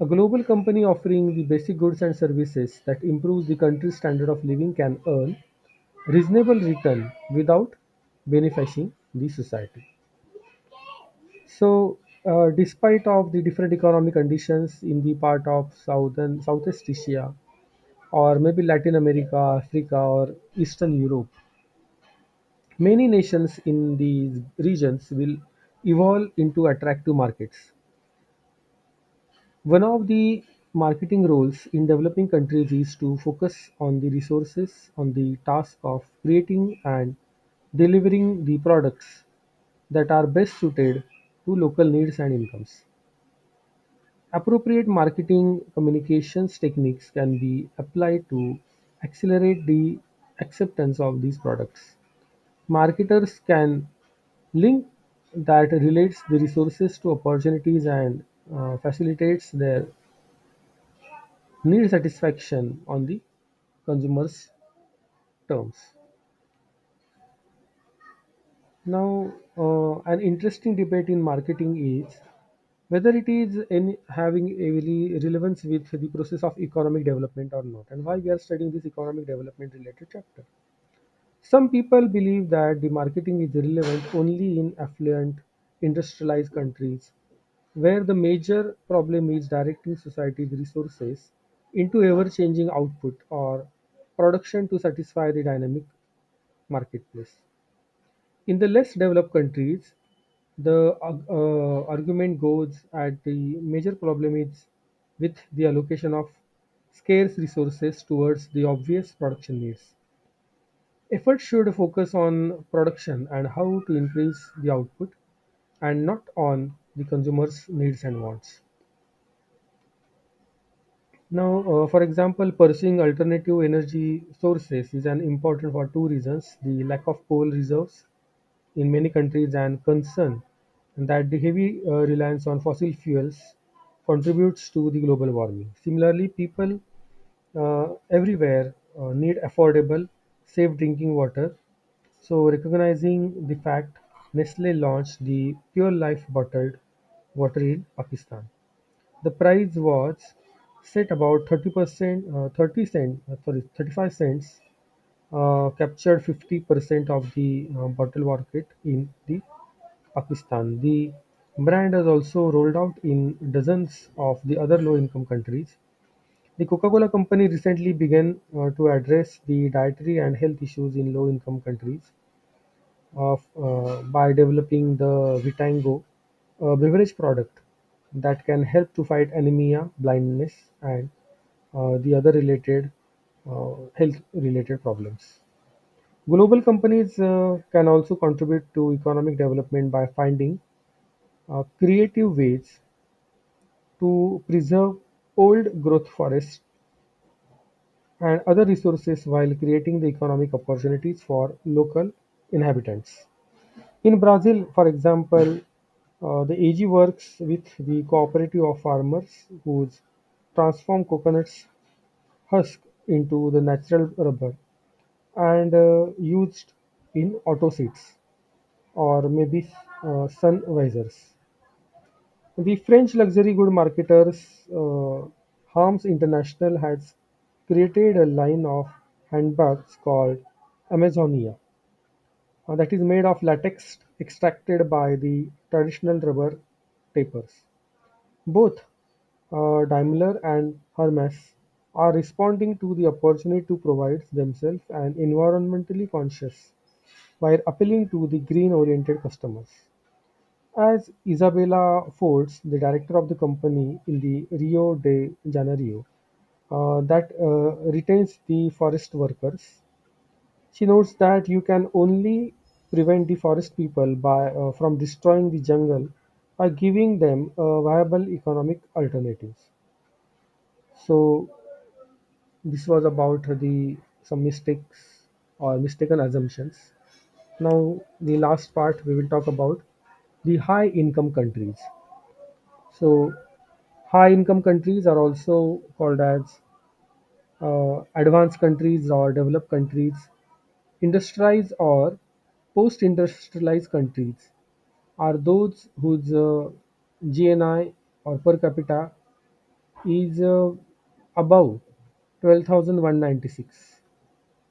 Speaker 1: A global company offering the basic goods and services that improves the country's standard of living can earn reasonable return without benefiting the society. So, despite of the different economic conditions in the part of southern Southeast Asia or maybe Latin America, Africa, or Eastern Europe, many nations in these regions will evolve into attractive markets. One of the marketing roles in developing countries is to focus on the resources, on the task of creating and delivering the products that are best suited to local needs and incomes. Appropriate marketing communications techniques can be applied to accelerate the acceptance of these products. Marketers can link that relates the resources to opportunities and facilitates their need satisfaction on the consumer's terms. Now, an interesting debate in marketing is whether it is having a really relevance with the process of economic development or not, and why we are studying this economic development related chapter. Some people believe that the marketing is relevant only in affluent, industrialized countries, where the major problem is directing society's resources into ever changing output or production to satisfy the dynamic marketplace. In the less developed countries, the argument goes at the major problem is with the allocation of scarce resources towards the obvious production needs. Efforts should focus on production and how to increase the output and not on the consumer's needs and wants. Now, for example, pursuing alternative energy sources is an important for two reasons: the lack of coal reserves in many countries and concern that the heavy reliance on fossil fuels contributes to the global warming. Similarly, people everywhere need affordable, safe drinking water. So, recognizing the fact, Nestle launched the Pure Life bottled water in Pakistan. The price was set about 35 cents, captured 50% of the bottle market in the Pakistan. The brand has also rolled out in dozens of the other low-income countries. The Coca-Cola company recently began to address the dietary and health issues in low-income countries by developing the Vitango, a beverage product that can help to fight anemia, blindness, and the other related health-related problems. Global companies can also contribute to economic development by finding creative ways to preserve old growth forests and other resources while creating the economic opportunities for local inhabitants. In Brazil, for example, the AG works with the cooperative of farmers who transform coconuts husk into the natural rubber and used in auto seats or maybe sun visors. The French luxury good marketers Harms International has created a line of handbags called Amazonia that is made of latex extracted by the traditional rubber tapers. Both Daimler and Hermes are responding to the opportunity to provide themselves and environmentally conscious while appealing to the green-oriented customers. As Isabella Fords, the director of the company in the Rio de Janeiro, that retains the forest workers, she notes that you can only prevent the forest people from destroying the jungle by giving them viable economic alternatives. So this was about the some mistakes or mistaken assumptions. Now the last part we will talk about the high income countries. So high income countries are also called as advanced countries or developed countries, industrialized or post industrialized countries are those whose GNI or per capita is above 12,196,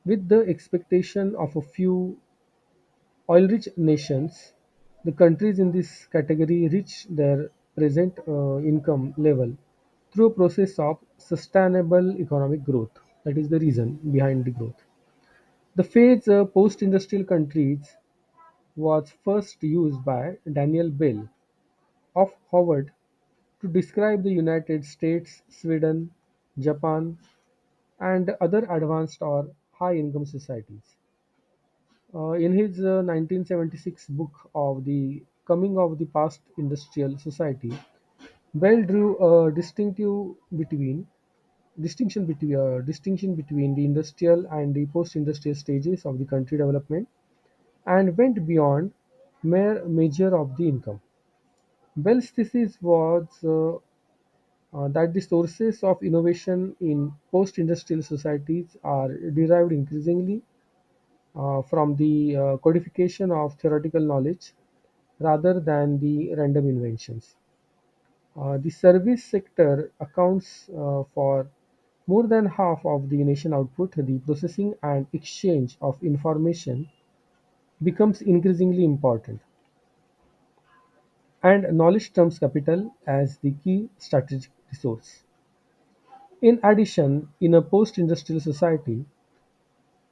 Speaker 1: with the expectation of a few oil-rich nations. The countries in this category reach their present income level through a process of sustainable economic growth. That is the reason behind the growth. The phrase post-industrial countries was first used by Daniel Bell of Harvard to describe the United States, Sweden, Japan, and other advanced or high-income societies. In his 1976 book of the Coming of the Past Industrial Society, Bell drew a distinction between the industrial and the post-industrial stages of the country development, and went beyond mere measure of the income. Bell's thesis was that the sources of innovation in post-industrial societies are derived increasingly from the codification of theoretical knowledge rather than the random inventions. The service sector accounts for more than half of the nation output. The processing and exchange of information becomes increasingly important, and knowledge trumps capital as the key strategic resource. In addition, in a post-industrial society,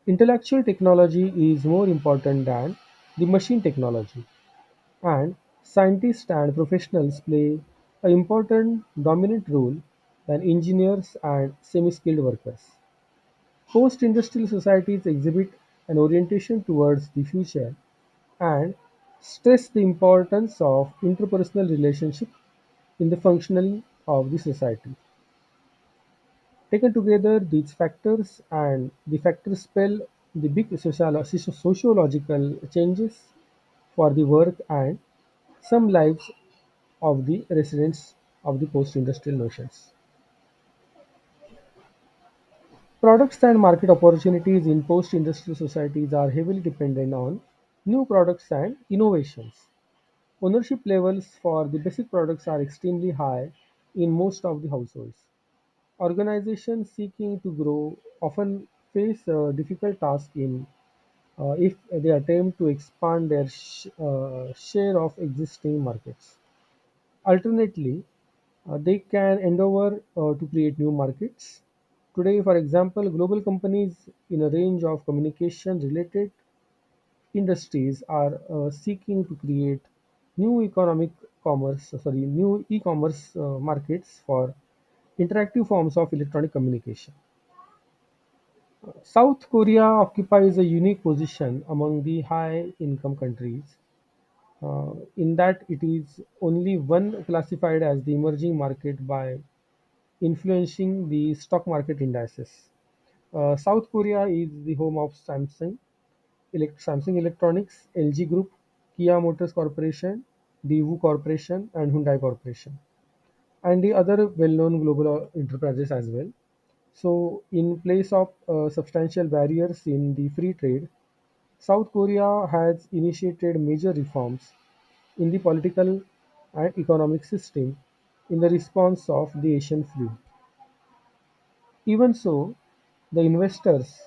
Speaker 1: intellectual technology is more important than the machine technology, and scientists and professionals play an important dominant role than engineers and semi-skilled workers. Post-industrial societies exhibit an orientation towards the future and stress the importance of interpersonal relationship in the functioning of the society. Taken together, these factors and the factors spell the big sociological changes for the work and some lives of the residents of the post-industrial nations. Products and market opportunities in post-industrial societies are heavily dependent on new products and innovations. Ownership levels for the basic products are extremely high in most of the households. Organizations seeking to grow often face a difficult task in if they attempt to expand their share of existing markets. Alternately, they can endeavor to create new markets. Today, for example, global companies in a range of communication related industries are seeking to create new new e-commerce markets for interactive forms of electronic communication. South Korea occupies a unique position among the high income countries in that it is only one classified as the emerging market by influencing the stock market indices. South Korea is the home of Samsung Electronics, LG Group, Kia Motors Corporation, Daewoo Corporation, and Hyundai Corporation, and the other well-known global enterprises as well. So, in place of substantial barriers in the free trade, South Korea has initiated major reforms in the political and economic system in the response of the Asian flu. Even so, the investors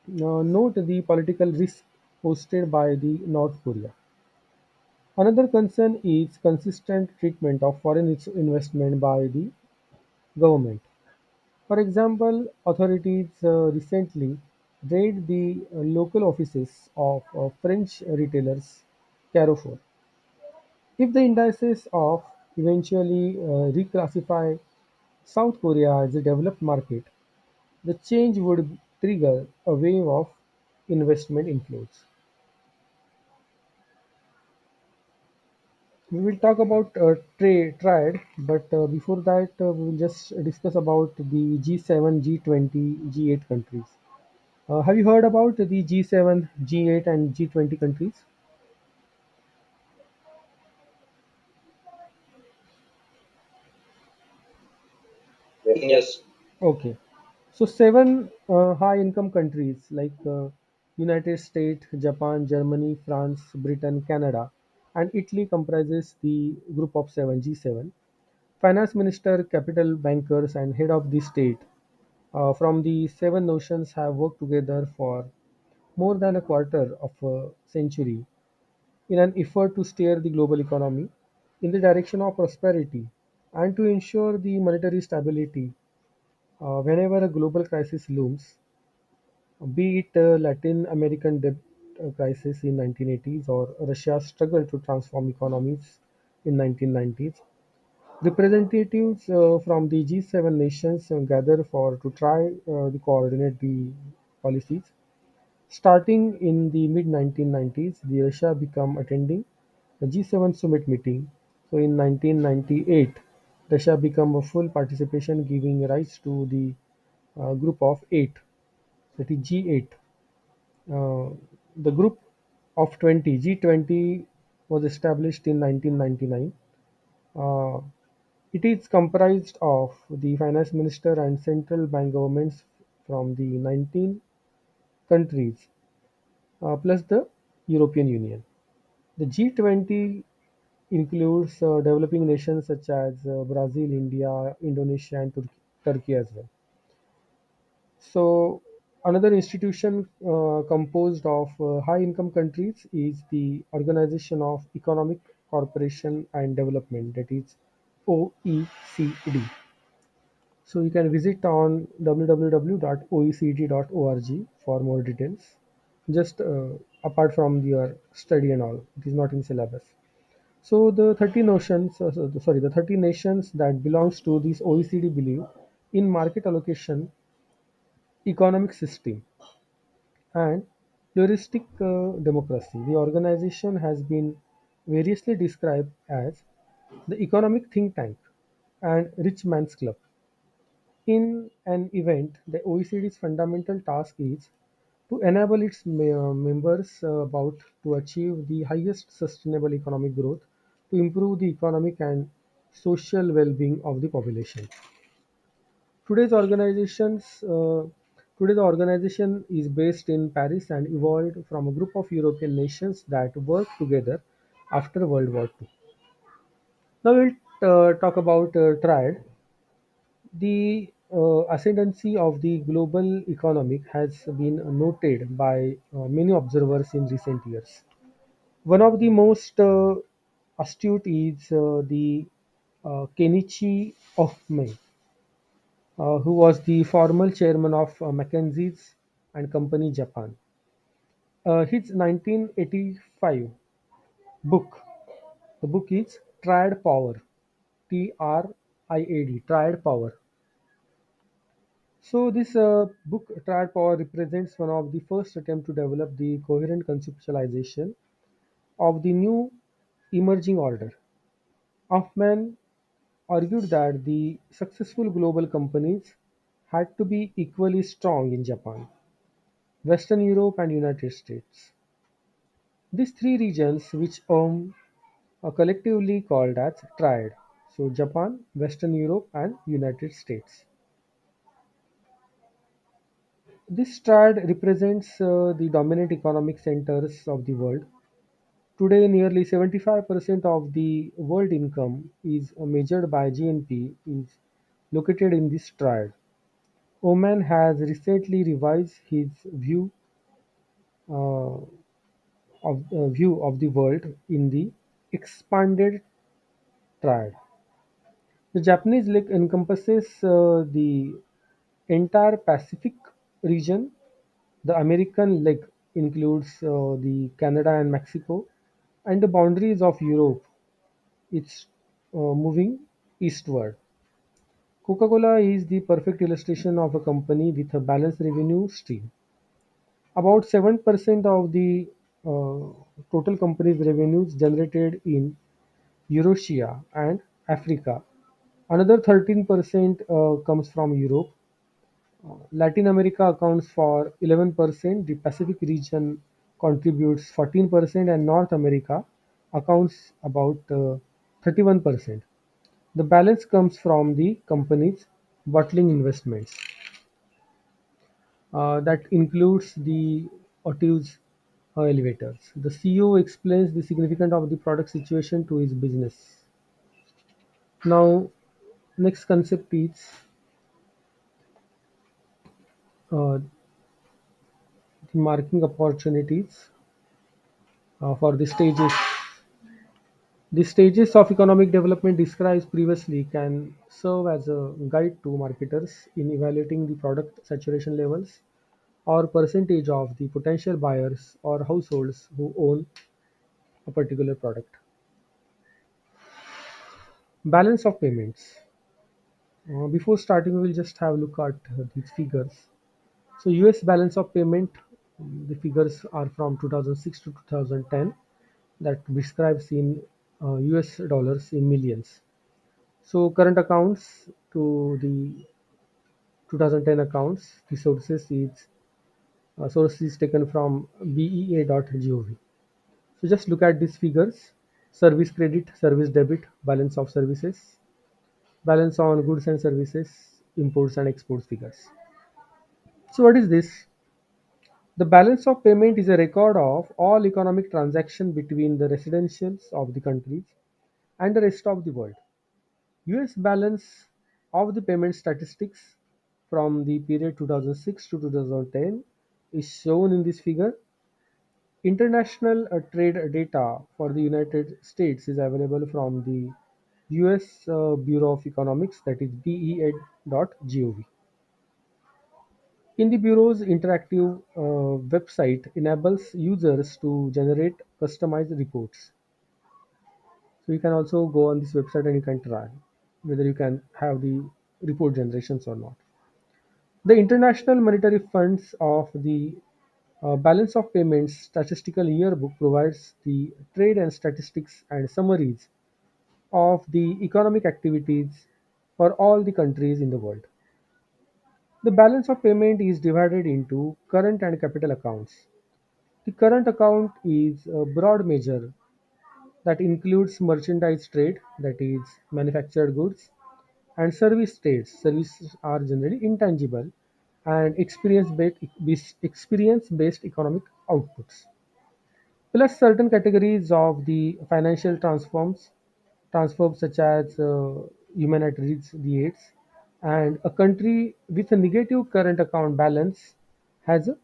Speaker 1: note the political risk posed by the North Korea. Another concern is consistent treatment of foreign investment by the government. For example, authorities recently raided the local offices of French retailers Carrefour. If the indices of eventually reclassify South Korea as a developed market, the change would trigger a wave of investment inflows. We will talk about trade, but before that, we will just discuss about the G7, G20, G8 countries. Have you heard about the G7, G8, and G20 countries?
Speaker 2: Yes.
Speaker 1: Okay. So seven high-income countries like United States, Japan, Germany, France, Britain, Canada, and Italy comprises the group of seven G7. Finance minister, capital bankers, and head of the state from the seven nations have worked together for more than a quarter of a century in an effort to steer the global economy in the direction of prosperity and to ensure the monetary stability whenever a global crisis looms, be it Latin American debt crisis in 1980s or Russia's struggle to transform economies in 1990s. Representatives from the G7 nations gather for to try to coordinate the policies. Starting in the mid 1990s, the Russia became attending the G7 summit meeting. So in 1998, Russia became a full participation, giving rise to the group of eight, that is G8. Uh, the group of 20, G20, was established in 1999. Uh, it is comprised of the finance minister and central bank governments from the 19 countries, plus the European Union. The G20 includes developing nations such as Brazil, India, Indonesia, and Turkey as well. So, another institution composed of high income countries is the Organization of Economic Cooperation and Development, that is OECD. So, you can visit on www.oecd.org for more details. Just apart from your study and all, it is not in syllabus. So the 30 notions, the 30 nations that belongs to this OECD believe in market allocation, economic system, and pluralistic democracy. The organization has been variously described as the economic think tank and rich man's club. In an event, the OECD's fundamental task is to enable its members about to achieve the highest sustainable economic growth, to improve the economic and social well-being of the population. Today's organizations Today the organization is based in Paris and evolved from a group of European nations that worked together after World War II. Now we'll talk about Triad. The ascendancy of the global economic has been noted by many observers in recent years. One of the most astute is the Kenichi Ohmae, who was the former chairman of McKinsey's and Company Japan. His 1985 book, the book is Triad Power, TRIAD, Triad Power. So this book, Triad Power, represents one of the first attempt to develop the coherent conceptualization of the new emerging order. Hoffman argued that the successful global companies had to be equally strong in Japan, Western Europe, and United States. These three regions, which are collectively called as Triad, so Japan, Western Europe, and United States. This triad represents the dominant economic centers of the world. Today, nearly 75% of the world income is measured by GNP is located in this triad. Oman has recently revised his uh, view of the world in the expanded triad. The Japanese lake encompasses the entire Pacific region. The American leg includes the Canada and Mexico, and the boundaries of Europe. It's moving eastward. Coca-Cola is the perfect illustration of a company with a balanced revenue stream. About 7% of the uh, total company's revenues generated in Eurasia and Africa. Another 13% comes from Europe. Latin America accounts for 11%, the Pacific region contributes 14%, and North America accounts about 31%. The balance comes from the company's bottling investments. That includes the Otis elevators. The CEO explains the significance of the product situation to his business. Now, next concept is the marking opportunities for the stages. The stages of economic development described previously can serve as a guide to marketers in evaluating the product saturation levels or percentage of the potential buyers or households who own a particular product. Balance of payments. Before starting, we will just have a look at these figures. So, US balance of payment, the figures are from 2006 to 2010 that describes in US dollars in millions. So, current accounts to the 2010 accounts, the source is taken from bea.gov. So, just look at these figures: service credit, service debit, balance of services, balance on goods and services, imports and exports figures. So what is this? The balance of payment is a record of all economic transactions between the residentials of the countries and the rest of the world. US balance of the payment statistics from the period 2006 to 2010 is shown in this figure. International trade data for the United States is available from the US Bureau of Economics, that is BEA.gov. In the Bureau's interactive website enables users to generate customized reports. So you can also go on this website and you can try whether you can have the report generations or not. The International Monetary Funds of the Balance of Payments Statistical Yearbook provides the trade and statistics and summaries of the economic activities for all the countries in the world. The balance of payment is divided into current and capital accounts. The current account is a broad measure that includes merchandise trade, that is, manufactured goods, and service trades. Services are generally intangible and experience-based economic outputs, plus certain categories of the financial transforms such as humanitarian aids, and a country with a negative current account balance has a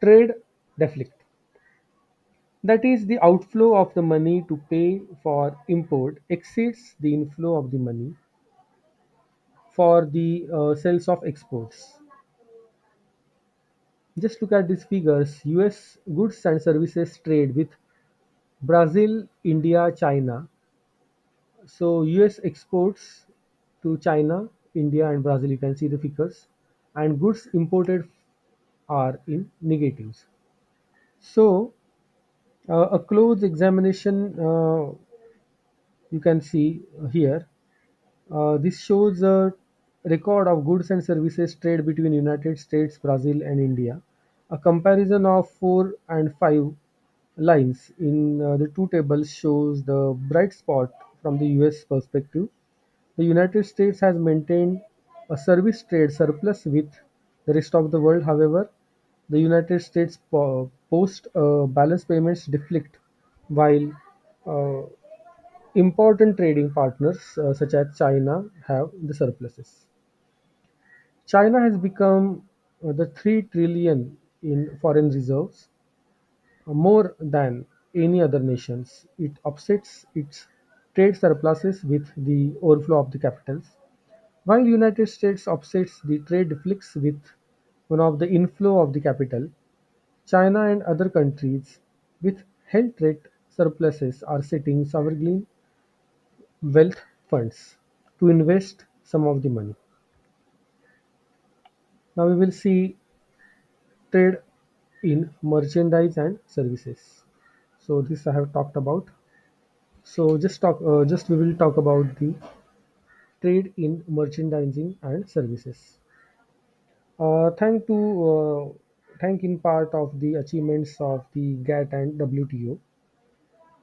Speaker 1: trade deficit. That is, the outflow of the money to pay for import exceeds the inflow of the money for the sales of exports. Just look at these figures. US goods and services trade with Brazil, India, China. So US exports to China, India, and Brazil. You can see the figures, and goods imported are in negatives. So a close examination you can see here. This shows a record of goods and services trade between United States, Brazil, and India. A comparison of 4 and 5 lines in the two tables shows the bright spot from the US perspective. The United States has maintained a service trade surplus with the rest of the world. However, the United States post balance payments deflect, while uh, important trading partners such as China have the surpluses. China has become the 3 trillion in foreign reserves, more than any other nations. It offsets its trade surpluses with the overflow of the capitals. While United States offsets the trade deficits with one of the inflow of the capital, China and other countries with held trade surpluses are setting sovereign wealth funds to invest some of the money. Now we will see trade in merchandise and services. So this I have talked about. So just we will talk about the trade in merchandising and services. Thank to thank in part of the achievements of the GATT and WTO,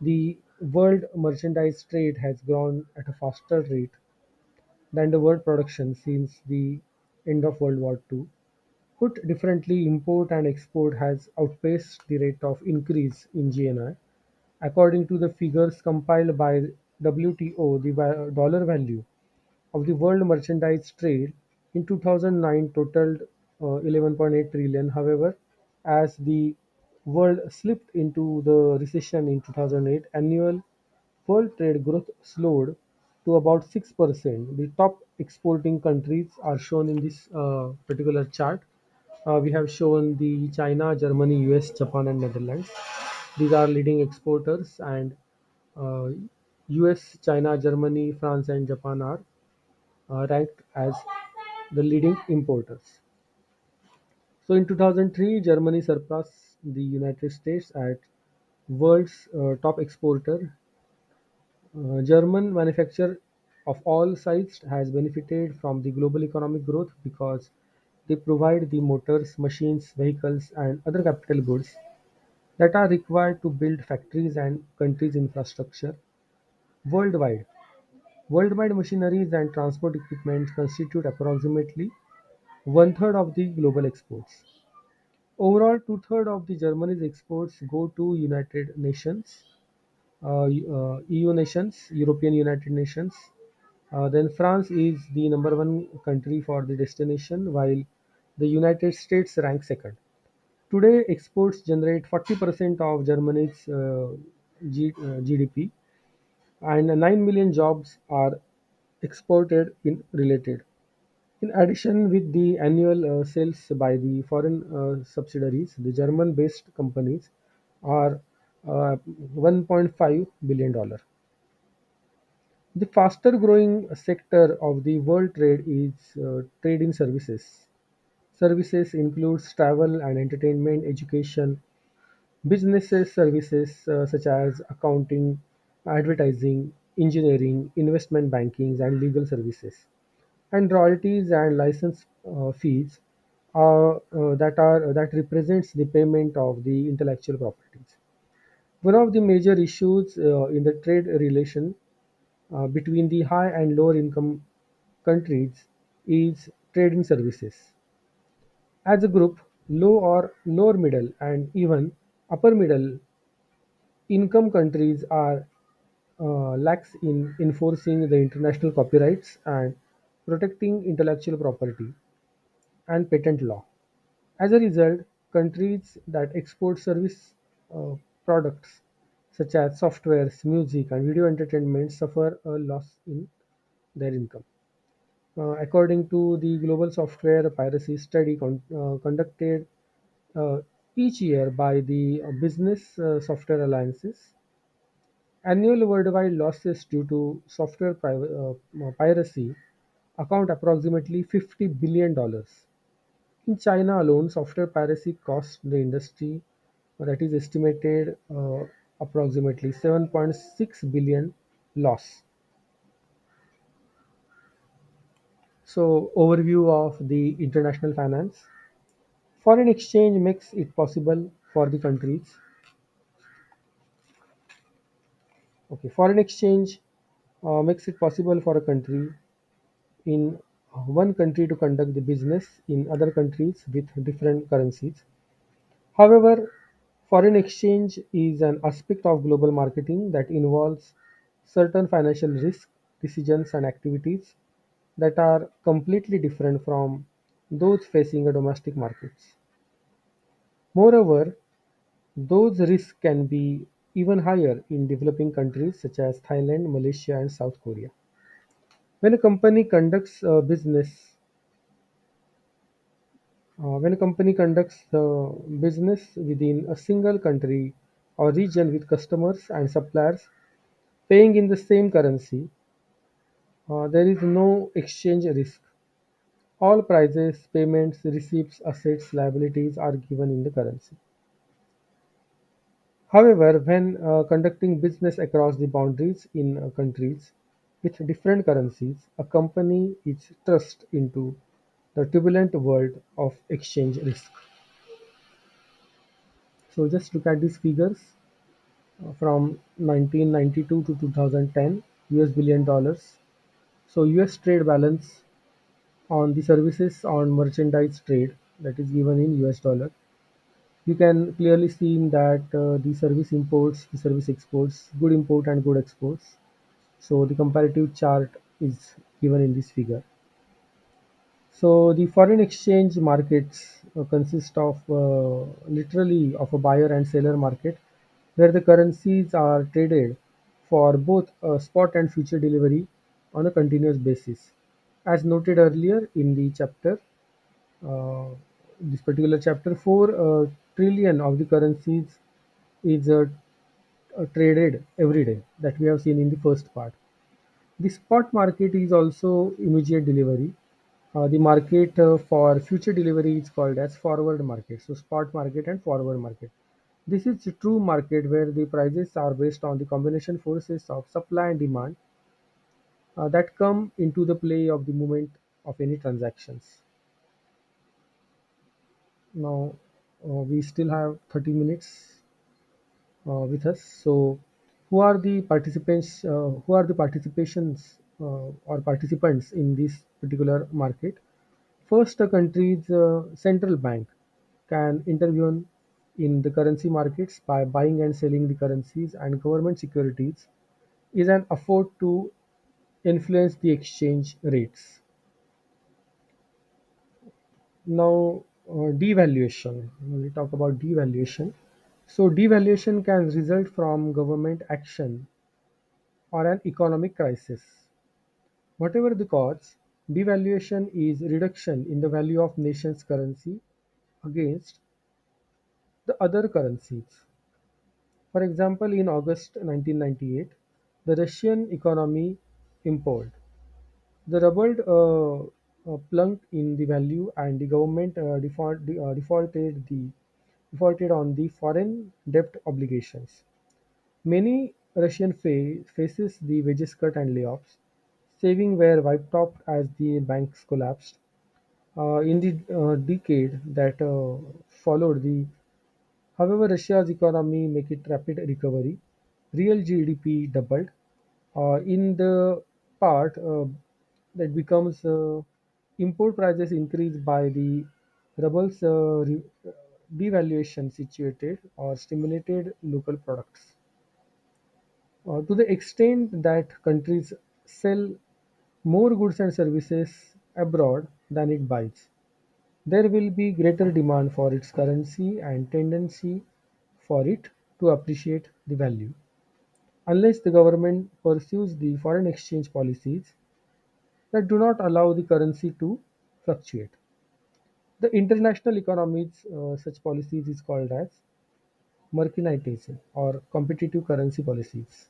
Speaker 1: the world merchandise trade has grown at a faster rate than the world production since the end of World War II. Put differently, import and export has outpaced the rate of increase in GNI. According to the figures compiled by WTO, the dollar value of the world merchandise trade in 2009 totaled 11.8 trillion. However, as the world slipped into the recession in 2008, annual world trade growth slowed to about 6%. The top exporting countries are shown in this particular chart. We have shown the China, Germany, US, Japan, and Netherlands. These are leading exporters, and uh, US, China, Germany, France, and Japan are ranked as the leading importers. So in 2003, Germany surpassed the United States at world's top exporter. German manufacture of all sizes has benefited from the global economic growth because they provide the motors, machines, vehicles, and other capital goods that are required to build factories and countries' infrastructure worldwide. Worldwide machineries and transport equipment constitute approximately one third of the global exports. Overall, two-thirds of the Germany's exports go to United Nations, EU nations, European United Nations. Then France is the number one country for the destination, while the United States ranks second. Today, exports generate 40% of Germany's GDP, and 9 million jobs are exported in related. In addition, with the annual sales by the foreign subsidiaries, the German-based companies are $1.5 billion. The faster growing sector of the world trade is trade in services. Services includes travel and entertainment, education, businesses services such as accounting, advertising, engineering, investment banking, and legal services, and royalties and license fees that represents the payment of the intellectual properties. One of the major issues in the trade relation between the high and lower income countries is trade in services. As a group, low or lower middle and even upper middle income countries are lax in enforcing the international copyrights and protecting intellectual property and patent law. As a result, countries that export service uh, products such as softwares, music, and video entertainment suffer a loss in their income. According to the Global Software Piracy Study conducted uh, each year by the Business Software Alliances, annual worldwide losses due to software piracy account approximately $50 billion. In China alone, software piracy cost the industry that is estimated approximately 7.6 billion loss. So, overview of the international finance. Foreign exchange makes it possible for the countries. Okay, foreign exchange makes it possible for a country in one country to conduct the business in other countries with different currencies. However, foreign exchange is an aspect of global marketing that involves certain financial risk, decisions, and activities that are completely different from those facing a domestic markets. Moreover, those risks can be even higher in developing countries such as Thailand, Malaysia, and South Korea. When a company conducts business, when a company conducts business within a single country or region with customers and suppliers paying in the same currency, there is no exchange risk. All prices, payments, receipts, assets, liabilities are given in the currency. However, when conducting business across the boundaries in countries with different currencies, a company is thrust into the turbulent world of exchange risk. So just look at these figures from 1992 to 2010, US billion dollars. So US trade balance on the services on merchandise trade that is given in US dollar. You can clearly see in that the service imports, the service exports, good import and good exports. So the comparative chart is given in this figure. So the foreign exchange markets consist of literally of a buyer and seller market where the currencies are traded for both spot and future delivery on a continuous basis. As noted earlier in the chapter, uh, this particular chapter, 4 trillion of the currencies is traded every day that we have seen in the first part. The spot market is also immediate delivery. The market for future delivery is called as forward market. So spot market and forward market. This is a true market where the prices are based on the combination forces of supply and demand that come into the play of the moment of any transactions. Now we still have 30 minutes with us. So, who are the participants? Who are the participations or participants in this particular market? First, a country's central bank can intervene in the currency markets by buying and selling the currencies, and government securities is an effort to influence the exchange rates. Now, devaluation. We talk about devaluation. So, devaluation can result from government action or an economic crisis. Whatever the cause, devaluation is reduction in the value of nation's currency against the other currencies. For example, in August 1998, the Russian economy imploded. The ruble plunked in the value, and the government defaulted on the foreign debt obligations. Many Russian faces the wages cut and layoffs. Savings were wiped out as the banks collapsed. In the decade that followed, however, Russia's economy make it rapid recovery. Real GDP doubled. In the part that becomes import prices increased by the ruble's devaluation situated or stimulated local products. To the extent that countries sell more goods and services abroad than it buys, there will be greater demand for its currency and tendency for it to appreciate the value. Unless the government pursues the foreign exchange policies that do not allow the currency to fluctuate. The international economies, such policies is called as mercantilism or competitive currency policies.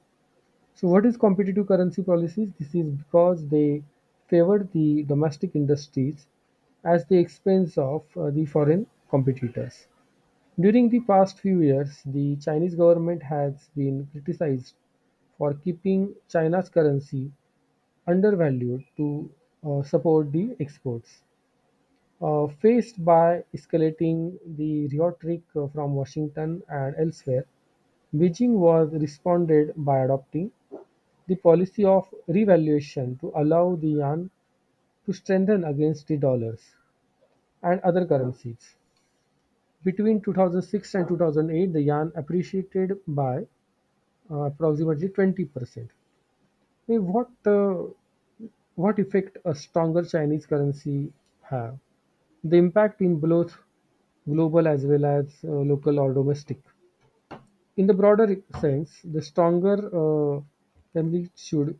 Speaker 1: So, what is competitive currency policies? This is because they favor the domestic industries at the expense of the foreign competitors. During the past few years, the Chinese government has been criticized for keeping China's currency undervalued to support the exports. Faced by escalating the rhetoric from Washington and elsewhere, Beijing was responded by adopting the policy of revaluation to allow the yuan to strengthen against the dollars and other currencies. Between 2006 and 2008, the yuan appreciated by approximately 20%. What effect a stronger Chinese currency have? The impact in both global as well as local or domestic. In the broader sense, the stronger currency should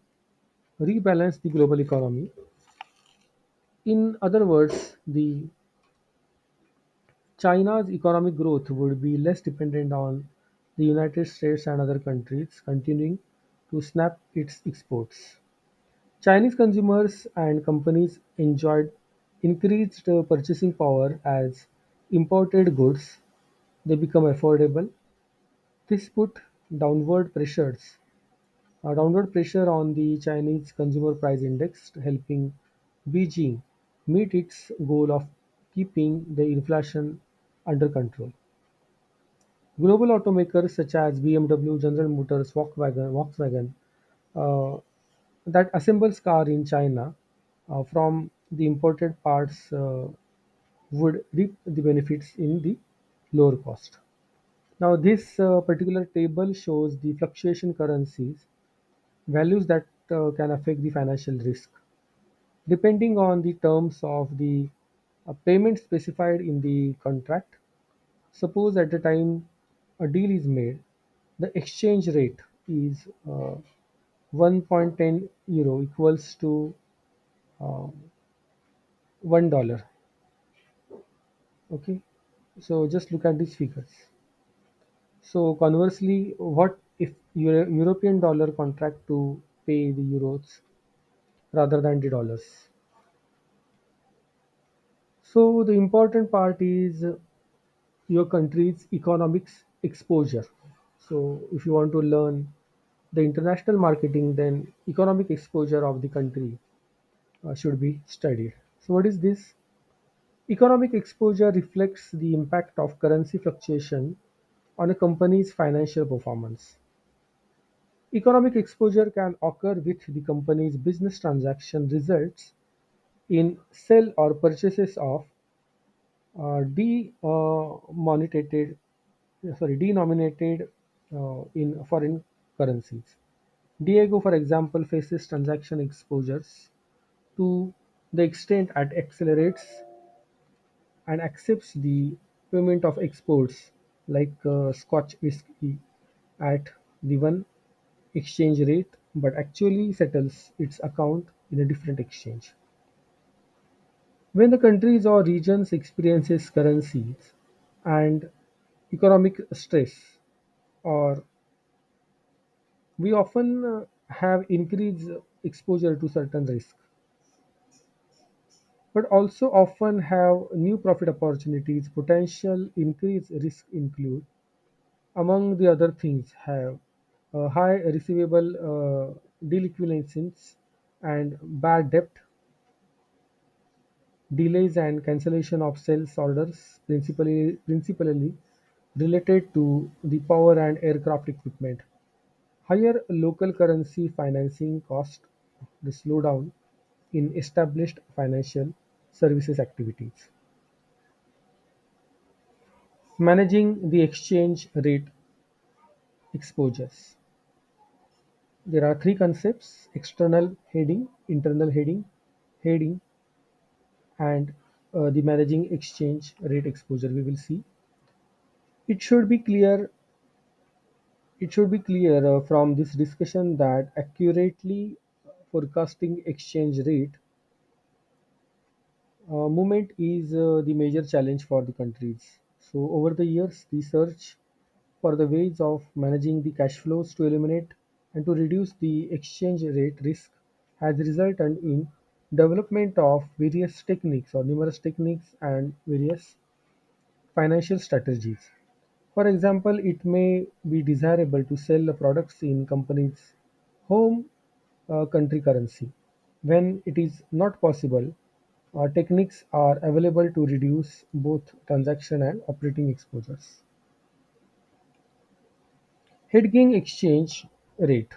Speaker 1: rebalance the global economy. In other words, the China's economic growth would be less dependent on the United States and other countries continuing to snap its exports. Chinese consumers and companies enjoyed increased purchasing power as imported goods they become affordable. This put downward pressures downward pressure on the Chinese Consumer Price Index, helping Beijing meet its goal of keeping the inflation under control. Global automakers such as BMW, General Motors, Volkswagen uh, that assembles car in China from the imported parts would reap the benefits in the lower cost. Now, this particular table shows the fluctuation currencies values that can affect the financial risk. Depending on the terms of the payment specified in the contract, suppose at the time a deal is made, the exchange rate is 1.10 euro equals to uh, $1. Okay, so just look at these figures. So conversely, what if European dollar contract to pay the euros rather than the dollars? So the important part is your country's economics exposure. So if you want to learn the international marketing, then economic exposure of the country should be studied. So what is this? Economic exposure reflects the impact of currency fluctuation on a company's financial performance. Economic exposure can occur with the company's business transaction results in sale or purchases of denominated in foreign currencies. Diego, for example, faces transaction exposures to the extent it accelerates and accepts the payment of exports like Scotch whisky at the one exchange rate, but actually settles its account in a different exchange. When the countries or regions experiences currencies and economic stress, or we often have increased exposure to certain risk, but also often have new profit opportunities. Potential increased risk include, among the other things, have high receivable delinquencies and bad debt, delays and cancellation of sales orders, principally related to the power and aircraft equipment. Higher local currency financing cost, the slowdown in established financial services activities. Managing the exchange rate exposures. There are three concepts: external heading, internal heading, and the managing exchange rate exposure. We will see. It should be clear It should be clear from this discussion that accurately forecasting exchange rate movement is the major challenge for the countries. So over the years, the search for the ways of managing the cash flows to eliminate and to reduce the exchange rate risk has resulted in development of various techniques or numerous techniques and various financial strategies. For example, it may be desirable to sell the products in company's home country currency. When it is not possible, techniques are available to reduce both transaction and operating exposures. Hedging exchange rate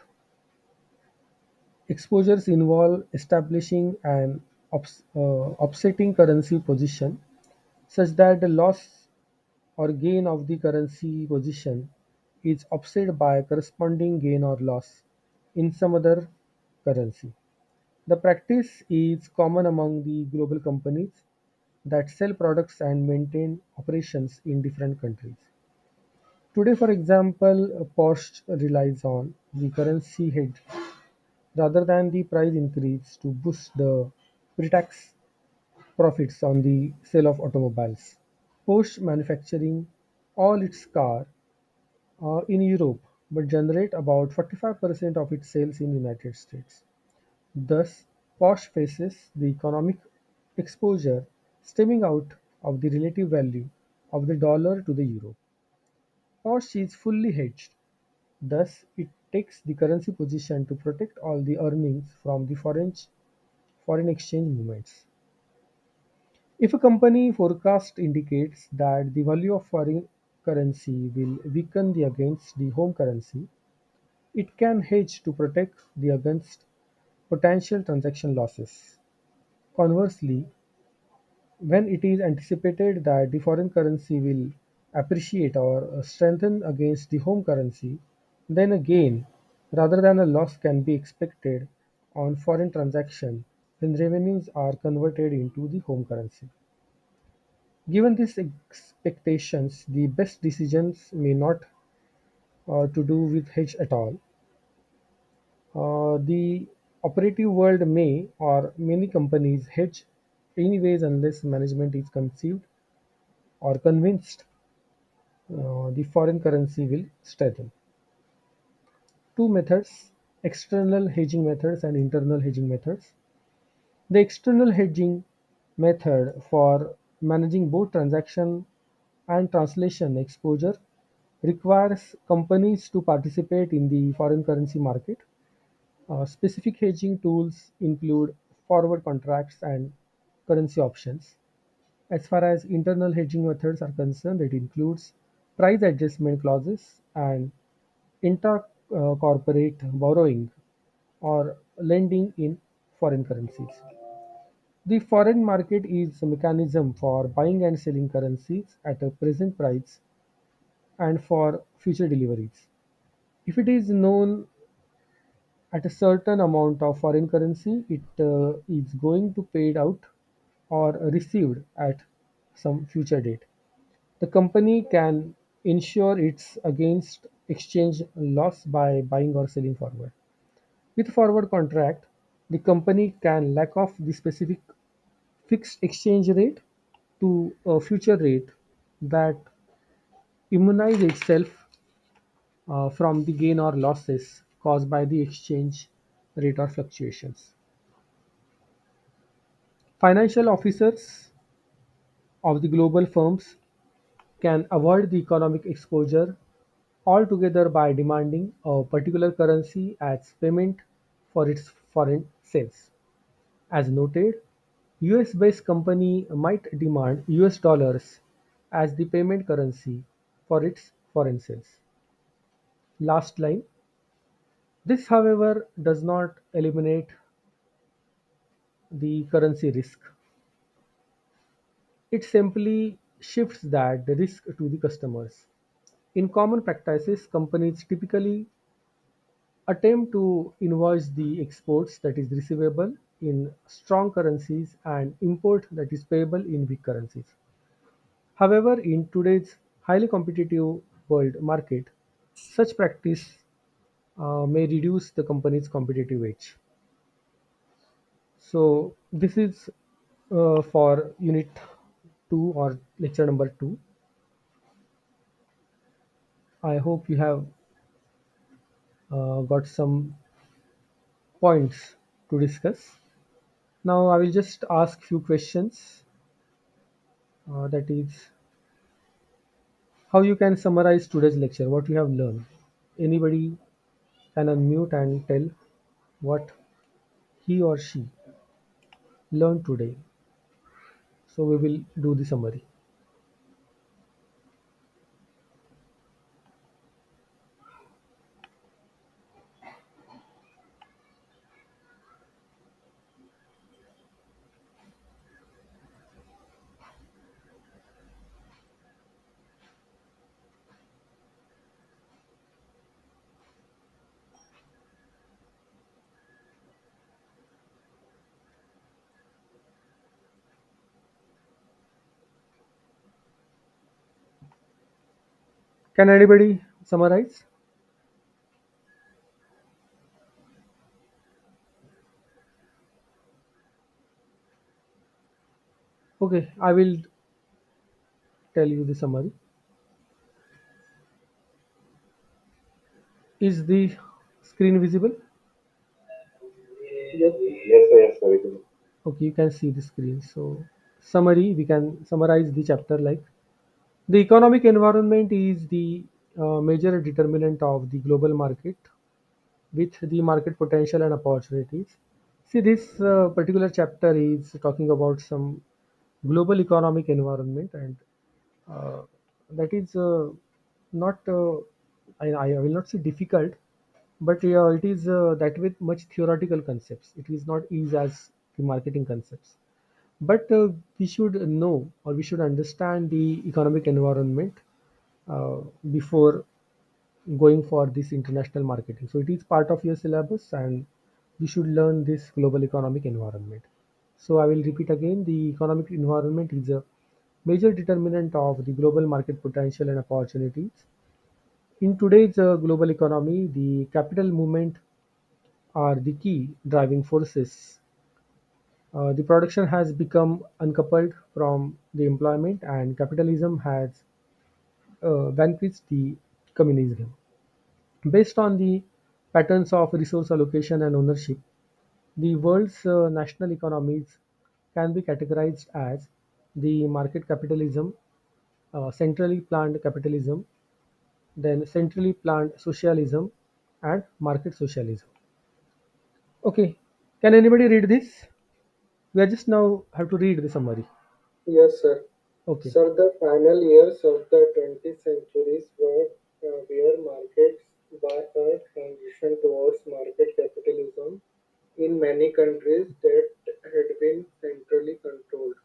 Speaker 1: exposures involve establishing an offsetting currency position such that the loss or gain of the currency position is offset by corresponding gain or loss in some other currency. The practice is common among the global companies that sell products and maintain operations in different countries. Today, for example, Porsche relies on the currency hedge rather than the price increase to boost the pre-tax profits on the sale of automobiles. Porsche manufacturing all its car in Europe but generate about 45% of its sales in United States. Thus, Porsche faces the economic exposure stemming out of the relative value of the dollar to the euro. Porsche is fully hedged, thus it takes the currency position to protect all the earnings from the foreign exchange movements. If a company forecast indicates that the value of foreign currency will weaken the against the home currency, it can hedge to protect the against potential transaction losses. Conversely, when it is anticipated that the foreign currency will appreciate or strengthen against the home currency, then a gain rather than a loss can be expected on foreign transaction when revenues are converted into the home currency. Given these expectations, the best decisions may not to do with hedge at all. The operative world may or many companies hedge anyways unless management is conceived or convinced the foreign currency will strengthen. Two methods: external hedging methods and internal hedging methods. The external hedging method for managing both transaction and translation exposure requires companies to participate in the foreign currency market. Specific hedging tools include forward contracts and currency options. As far as internal hedging methods are concerned, it includes price adjustment clauses and inter-corporate borrowing or lending in foreign currencies. The foreign market is a mechanism for buying and selling currencies at a present price and for future deliveries. If it is known at a certain amount of foreign currency, it is going to paid out or received at some future date. The company can insure its against exchange loss by buying or selling forward. With forward contract, the company can lack off the specific fixed exchange rate to a future rate that immunize itself from the gain or losses caused by the exchange rate or fluctuations. Financial officers of the global firms can avoid the economic exposure altogether by demanding a particular currency as payment for its foreign sales. As noted, US-based company might demand US dollars as the payment currency for its foreign sales. Last line. This, however, does not eliminate the currency risk. It simply shifts that the risk to the customers. In common practices, companies typically attempt to invoice the exports that is receivable in strong currencies and import that is payable in weak currencies. However, in today's highly competitive world market, such practice may reduce the company's competitive edge. So this is for unit 2 or lecture number 2. I hope you have got some points to discuss. Now I will just ask few questions, that is how you can summarize today's lecture, what you have learned. Anybody can unmute and tell what he or she learned today. So we will do the summary. Can anybody summarize? Okay, I will tell you the summary. Is the screen visible?
Speaker 2: Yes, yes, sir, yes, sir.
Speaker 1: Okay, you can see the screen. So, summary, we can summarize the chapter like the economic environment is the major determinant of the global market with the market potential and opportunities. See, this particular chapter is talking about some global economic environment, and uh, that is not, I will not say difficult, but it is that with much theoretical concepts. It is not easy as the marketing concepts. But we should know or we should understand the economic environment uh, before going for this international marketing. So it is part of your syllabus and you should learn this global economic environment. So I will repeat again, the economic environment is a major determinant of the global market potential and opportunities. In today's global economy, the capital movement are the key driving forces. The production has become uncoupled from the employment, and capitalism has vanquished the communism. Based on the patterns of resource allocation and ownership, the world's national economies can be categorized as the market capitalism, centrally planned capitalism, then centrally planned socialism, and market socialism. Okay, can anybody read this? We are just now have to read the summary.
Speaker 2: Yes, sir.
Speaker 1: Okay,
Speaker 2: Sir, the final years of the 20th century were where markets by a transition towards market capitalism in many countries that had been centrally controlled.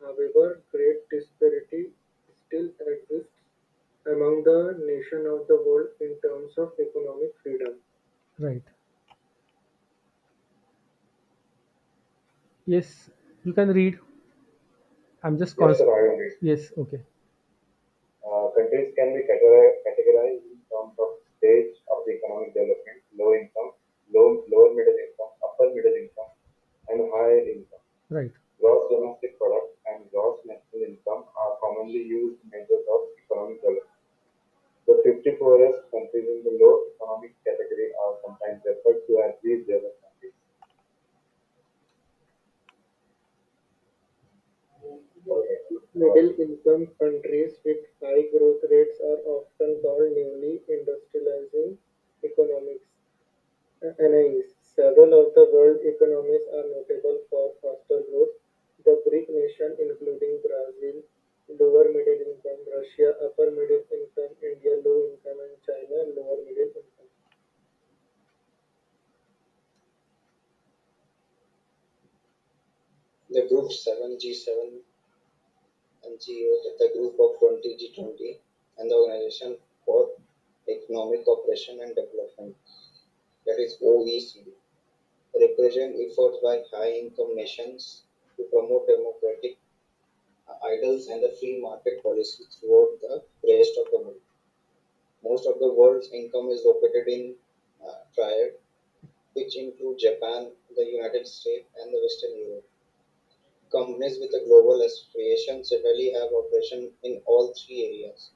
Speaker 2: However, great disparity still exists among the nations of the world in terms of economic freedom.
Speaker 1: right. Yes, you can read. I'm just
Speaker 2: Yes,
Speaker 1: const.
Speaker 2: sir, I will read.
Speaker 1: Yes, okay,
Speaker 2: Countries can be categorized in terms of stage of the economic development: low income, lower middle income, upper middle income, and high income.
Speaker 1: right.
Speaker 2: Gross domestic product and gross national income are commonly used measures of economic development. The 50 poorest countries in the low economic category are sometimes referred to as least developed countries. Middle income countries with high growth rates are often called newly industrializing economies. NIEs. Several of the world economies are notable for faster growth. The BRIC nation, including Brazil, lower middle income, Russia, upper middle income, India, low income, and China, lower middle income. The Group 7 G7 and the Group of 20 G20 and the Organization for Economic Cooperation and Development, that is OECD, represent efforts by high-income nations to promote democratic ideals and the free market policy throughout the rest of the world. Most of the world's income is located in Triad, which include Japan, the United States, and the Western Europe. Companies with a global aspiration certainly have operation in all three areas.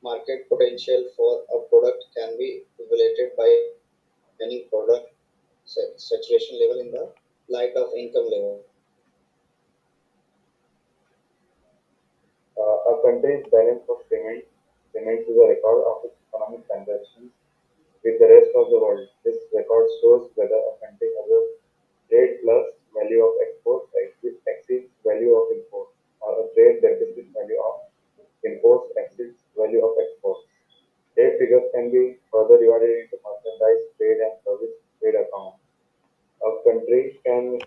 Speaker 2: Market potential for a product can be evaluated by any product saturation level in the light of income level. A country's balance of payments is a record of its economic transactions with the rest of the world. This record shows whether a country has a trade plus value of exports exceeds value of imports, or a trade deficit value of imports exceeds value of exports. Trade figures can be further divided into merchandise trade and service trade accounts. A country can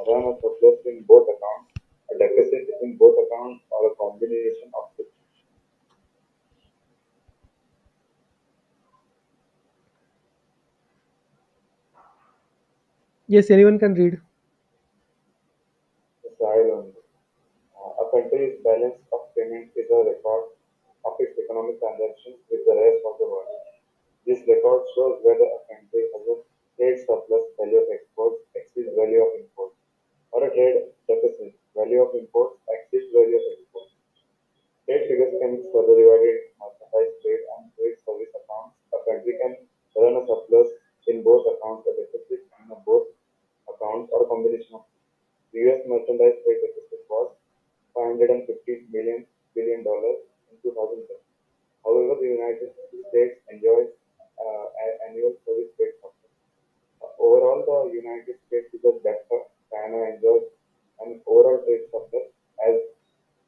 Speaker 2: run a surplus in both accounts, a deficit in both accounts, or a combination of the two.
Speaker 1: Yes, anyone can read.
Speaker 2: Israel only. A country's balance of payments is a record of its economic transactions with the rest of the world. This record shows whether a country has a trade surplus value of exports exceeds value of imports,
Speaker 3: or a trade deficit, value of imports exceeds value of exports. Trade figures can be further divided into merchandise trade and trade service accounts. A country can run a surplus in both accounts, a deficit in both accounts, or a combination of US merchandise trade deficit was 550 billion in 2010. However, the United States enjoys annual service trade surplus. Overall, the United States is a debtor. China enjoys an overall trade surplus as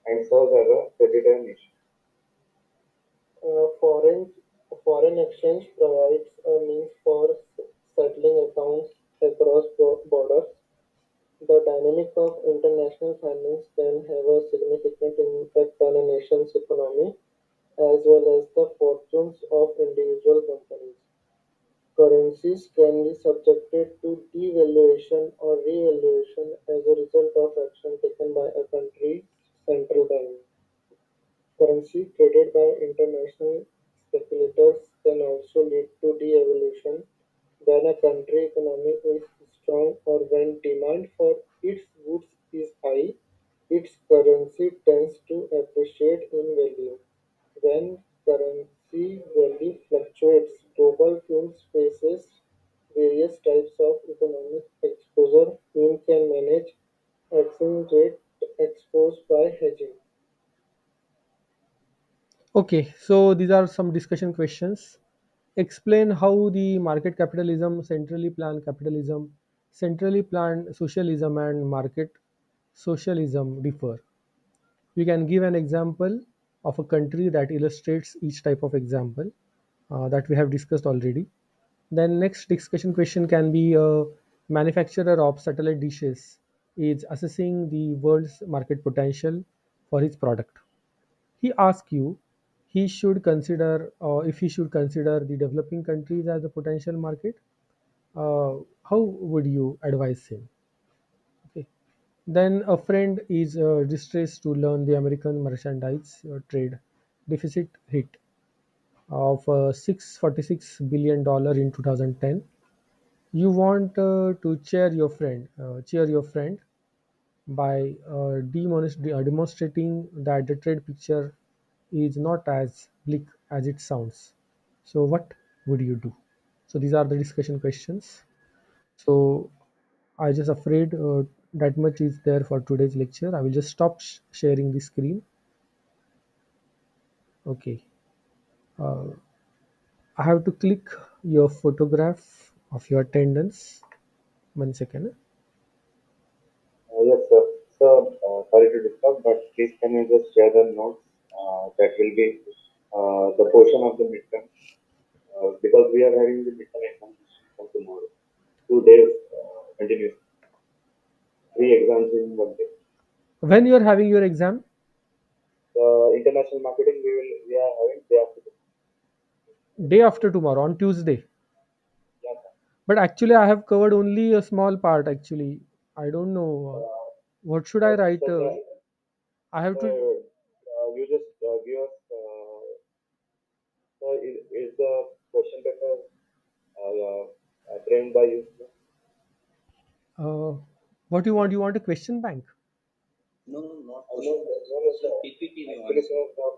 Speaker 3: and serves as a creditor nation.
Speaker 2: Uh, foreign foreign exchange provides a means for settling accounts across borders. The dynamic of international finance can have a significant impact on a nation's economy as well as the fortunes of individual companies. Currencies can be subjected to devaluation or revaluation as a result of action taken by a country's central bank. Currency traded by international speculators can also lead to devaluation when a country economy is strong or when demand for its goods is high. Its currency tends to appreciate in value. When currency value fluctuates, global firms faces various types of economic exposure. Firm can manage exchange rate exposed by hedging.
Speaker 1: Okay, so these are some discussion questions. Explain how the market capitalism, centrally planned socialism, and market socialism differ. We can give an example of a country that illustrates each type of example that we have discussed already. Then next discussion question can be a manufacturer of satellite dishes is assessing the world's market potential for his product. He asks you he should consider if he should consider the developing countries as a potential market. How would you advise him? Okay. Then a friend is distressed to learn the American merchandise trade deficit hit of $646 billion in 2010. You want to cheer your friend by demonstrating that the trade picture is not as bleak as it sounds. So, what would you do? So, these are the discussion questions. So, I just afraid that much is there for today's lecture. I will just stop sharing the screen. Okay. Uh, I have to click your photograph of your attendance. 1 second.
Speaker 3: Yes, sir. So, sorry to disturb, but please can you just share the notes that will be the portion of the midterm because we are having the midterm examination from tomorrow. 2 days continuous, three exams in 1 day.
Speaker 1: When you are having your exam?
Speaker 3: International marketing we are having day after tomorrow.
Speaker 1: Day after tomorrow on Tuesday.
Speaker 3: Yeah, sir.
Speaker 1: But actually, I have covered only a small part. Actually, I don't know what should I write.
Speaker 3: So,
Speaker 1: I have to.
Speaker 3: you just give us. So is the question paper framed by you?
Speaker 1: What you want? You want a question bank?
Speaker 2: No, no, not
Speaker 3: No,
Speaker 2: question.
Speaker 3: no, no,
Speaker 2: The
Speaker 3: sir.
Speaker 2: PPT we
Speaker 3: Actually,
Speaker 2: want.
Speaker 3: sir,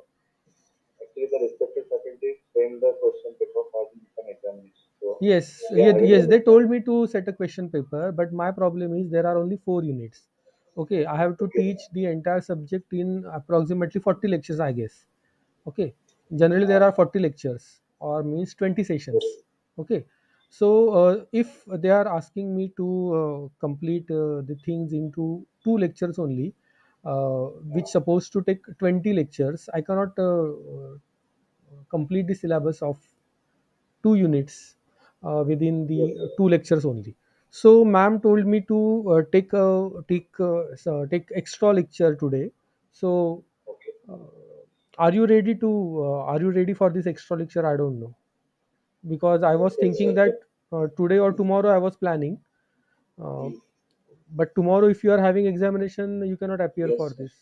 Speaker 3: the respected faculty framed the question paper for the midterm examination. So
Speaker 1: Yes,
Speaker 3: we are having
Speaker 1: yes.
Speaker 3: the
Speaker 1: They told me to set a question paper, but my problem is there are only 4 units. Okay, I have to
Speaker 3: okay.
Speaker 1: teach the entire subject in approximately 40 lectures, I guess. Okay, generally there are 40 lectures or means 20 sessions. Okay, so if they are asking me to complete the things into 2 lectures only, which supposed to take 20 lectures, I cannot complete the syllabus of 2 units within
Speaker 3: Yes,
Speaker 1: the
Speaker 3: sir.
Speaker 1: 2 lectures only. So ma'am told me to take extra lecture today. So
Speaker 3: Okay.
Speaker 1: uh, are you ready for this extra lecture? I don't know, because I was
Speaker 3: Yes,
Speaker 1: thinking
Speaker 3: sir.
Speaker 1: that today or tomorrow I was planning, uh, but tomorrow if you are having examination you cannot appear for
Speaker 2: Yes, sir.
Speaker 1: this.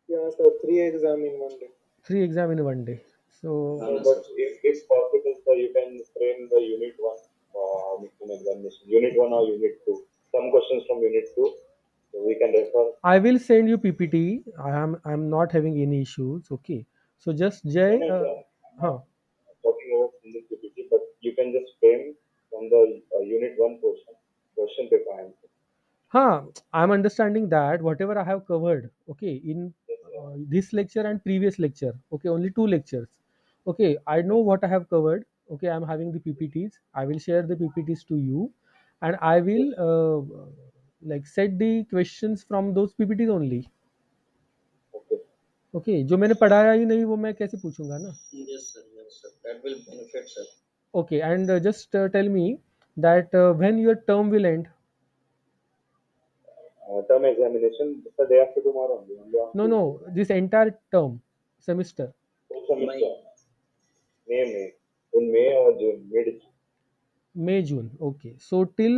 Speaker 2: Yeah, so three exam in 1 day.
Speaker 1: 3 exam in 1 day. So
Speaker 3: No,
Speaker 2: No,
Speaker 3: but
Speaker 2: sir.
Speaker 3: if possible, sir, you can frame the unit one midterm examination. Unit one or unit two. Some questions from unit two. So we can refer.
Speaker 1: I will send you PPT. I'm not having any issues. Okay. So just
Speaker 3: No,
Speaker 1: Jay.
Speaker 3: no, sir. I'm not
Speaker 1: Huh.
Speaker 3: talking about single PPT, but you can just frame from the unit one portion, question paper answer.
Speaker 1: Huh. I'm understanding that whatever I have covered. Okay. In
Speaker 3: Yes, sir.
Speaker 1: this lecture and previous lecture. Okay. Only two lectures. Okay. I know what I have covered. Okay. I'm having the PPTs. I will share the PPTs to you, and I will
Speaker 3: Yes,
Speaker 1: like set the questions from those PPTs only.
Speaker 3: okay.
Speaker 1: Okay जो मैंने पढ़ाया ही नहीं वो मैं कैसे पूछूंगा ना
Speaker 2: Yes, sir. That will benefit, sir.
Speaker 1: Okay and just tell me that when your term will end
Speaker 3: Term examination, the day after tomorrow only on
Speaker 1: no no
Speaker 3: Tuesday.
Speaker 1: This entire term semester
Speaker 3: Full semester, May. In May or June, mid.
Speaker 1: May June okay so till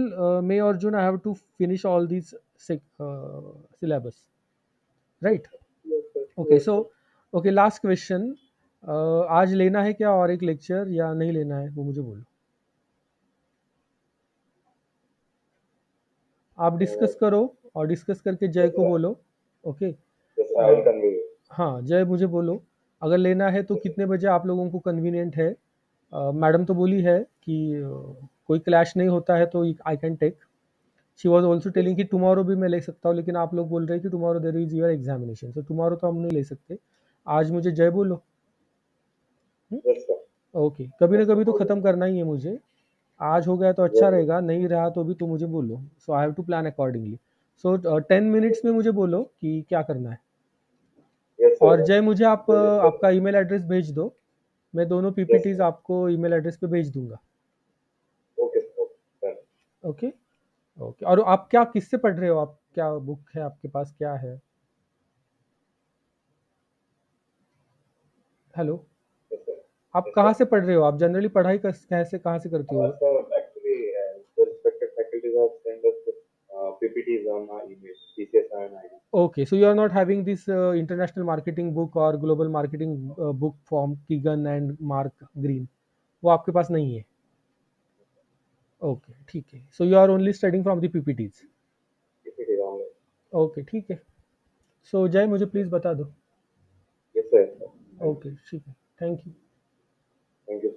Speaker 1: May or June I have to finish all these syllabus right
Speaker 3: Yes, sir.
Speaker 1: Okay
Speaker 3: Yes,
Speaker 1: so
Speaker 3: sir.
Speaker 1: Okay last question आज लेना है क्या और एक lecture या नहीं लेना है वो मुझे बोलो आप
Speaker 3: Uh,
Speaker 1: डिस्कस करो और डिस्कस करके जय
Speaker 3: yes,
Speaker 1: को
Speaker 3: sir.
Speaker 1: बोलो okay
Speaker 3: Yes, sir. I will convey you.
Speaker 1: हाँ जय मुझे बोलो अगर लेना है तो
Speaker 3: Yes, sir.
Speaker 1: कितने बजे आप लोगों को कन्वीनियंट है मैडम तो बोली है कि कोई क्लैश नहीं होता है तो I can take she was also
Speaker 3: Yes,
Speaker 1: telling कि टुमारो भी मैं ले सकता हूँ लेकिन आप लोग बोल रहे हैं कि tomorrow there is your examination तो टुमारो तो हम नहीं ले सकते आज मुझे जय बोलो
Speaker 3: yes, sir.
Speaker 1: ओके कभी ना
Speaker 3: Yes, sir.
Speaker 1: कभी तो ख़त्म करना ही है मुझे आज हो गया तो अच्छा
Speaker 3: Yes, sir.
Speaker 1: रहेगा नहीं रहा तो भी तो मुझे बोलो so I have to plan accordingly so 10 minutes में मुझे बोलो कि क्या करना है
Speaker 3: Yes,
Speaker 1: और
Speaker 3: sir.
Speaker 1: जय मुझे आप
Speaker 3: We'll discuss.
Speaker 1: आपका ईमेल एड्रेस भेज दो मैं दोनों
Speaker 3: Yes,
Speaker 1: पीपीटीज
Speaker 3: sir.
Speaker 1: आपको ईमेल एड्रेस पे भेज दूंगा
Speaker 3: Okay, sir. Okay.
Speaker 1: Okay okay और आप क्या किससे पढ़ रहे हो आप क्या बुक है आपके पास क्या है हेलो
Speaker 3: Yes, sir.
Speaker 1: आप
Speaker 3: Yes, sir.
Speaker 1: कहाँ से पढ़ रहे हो आप जनरली पढ़ाई कैसे कहाँ से करते हो
Speaker 3: So actually, the respected faculties have sent us the PPTs on our email, TCS and ID.
Speaker 1: Okay so you are not having this international marketing book और global marketing book from Keegan and Mark Green वो आपके पास नहीं है okay ठीक है so you are only studying from the PPTs
Speaker 3: PPTs online.
Speaker 1: Okay ठीक है सो जय मुझे प्लीज़ बता दो
Speaker 3: Yes, sir. Thank you.
Speaker 1: Okay ठीक है थैंक यू
Speaker 3: Thank you.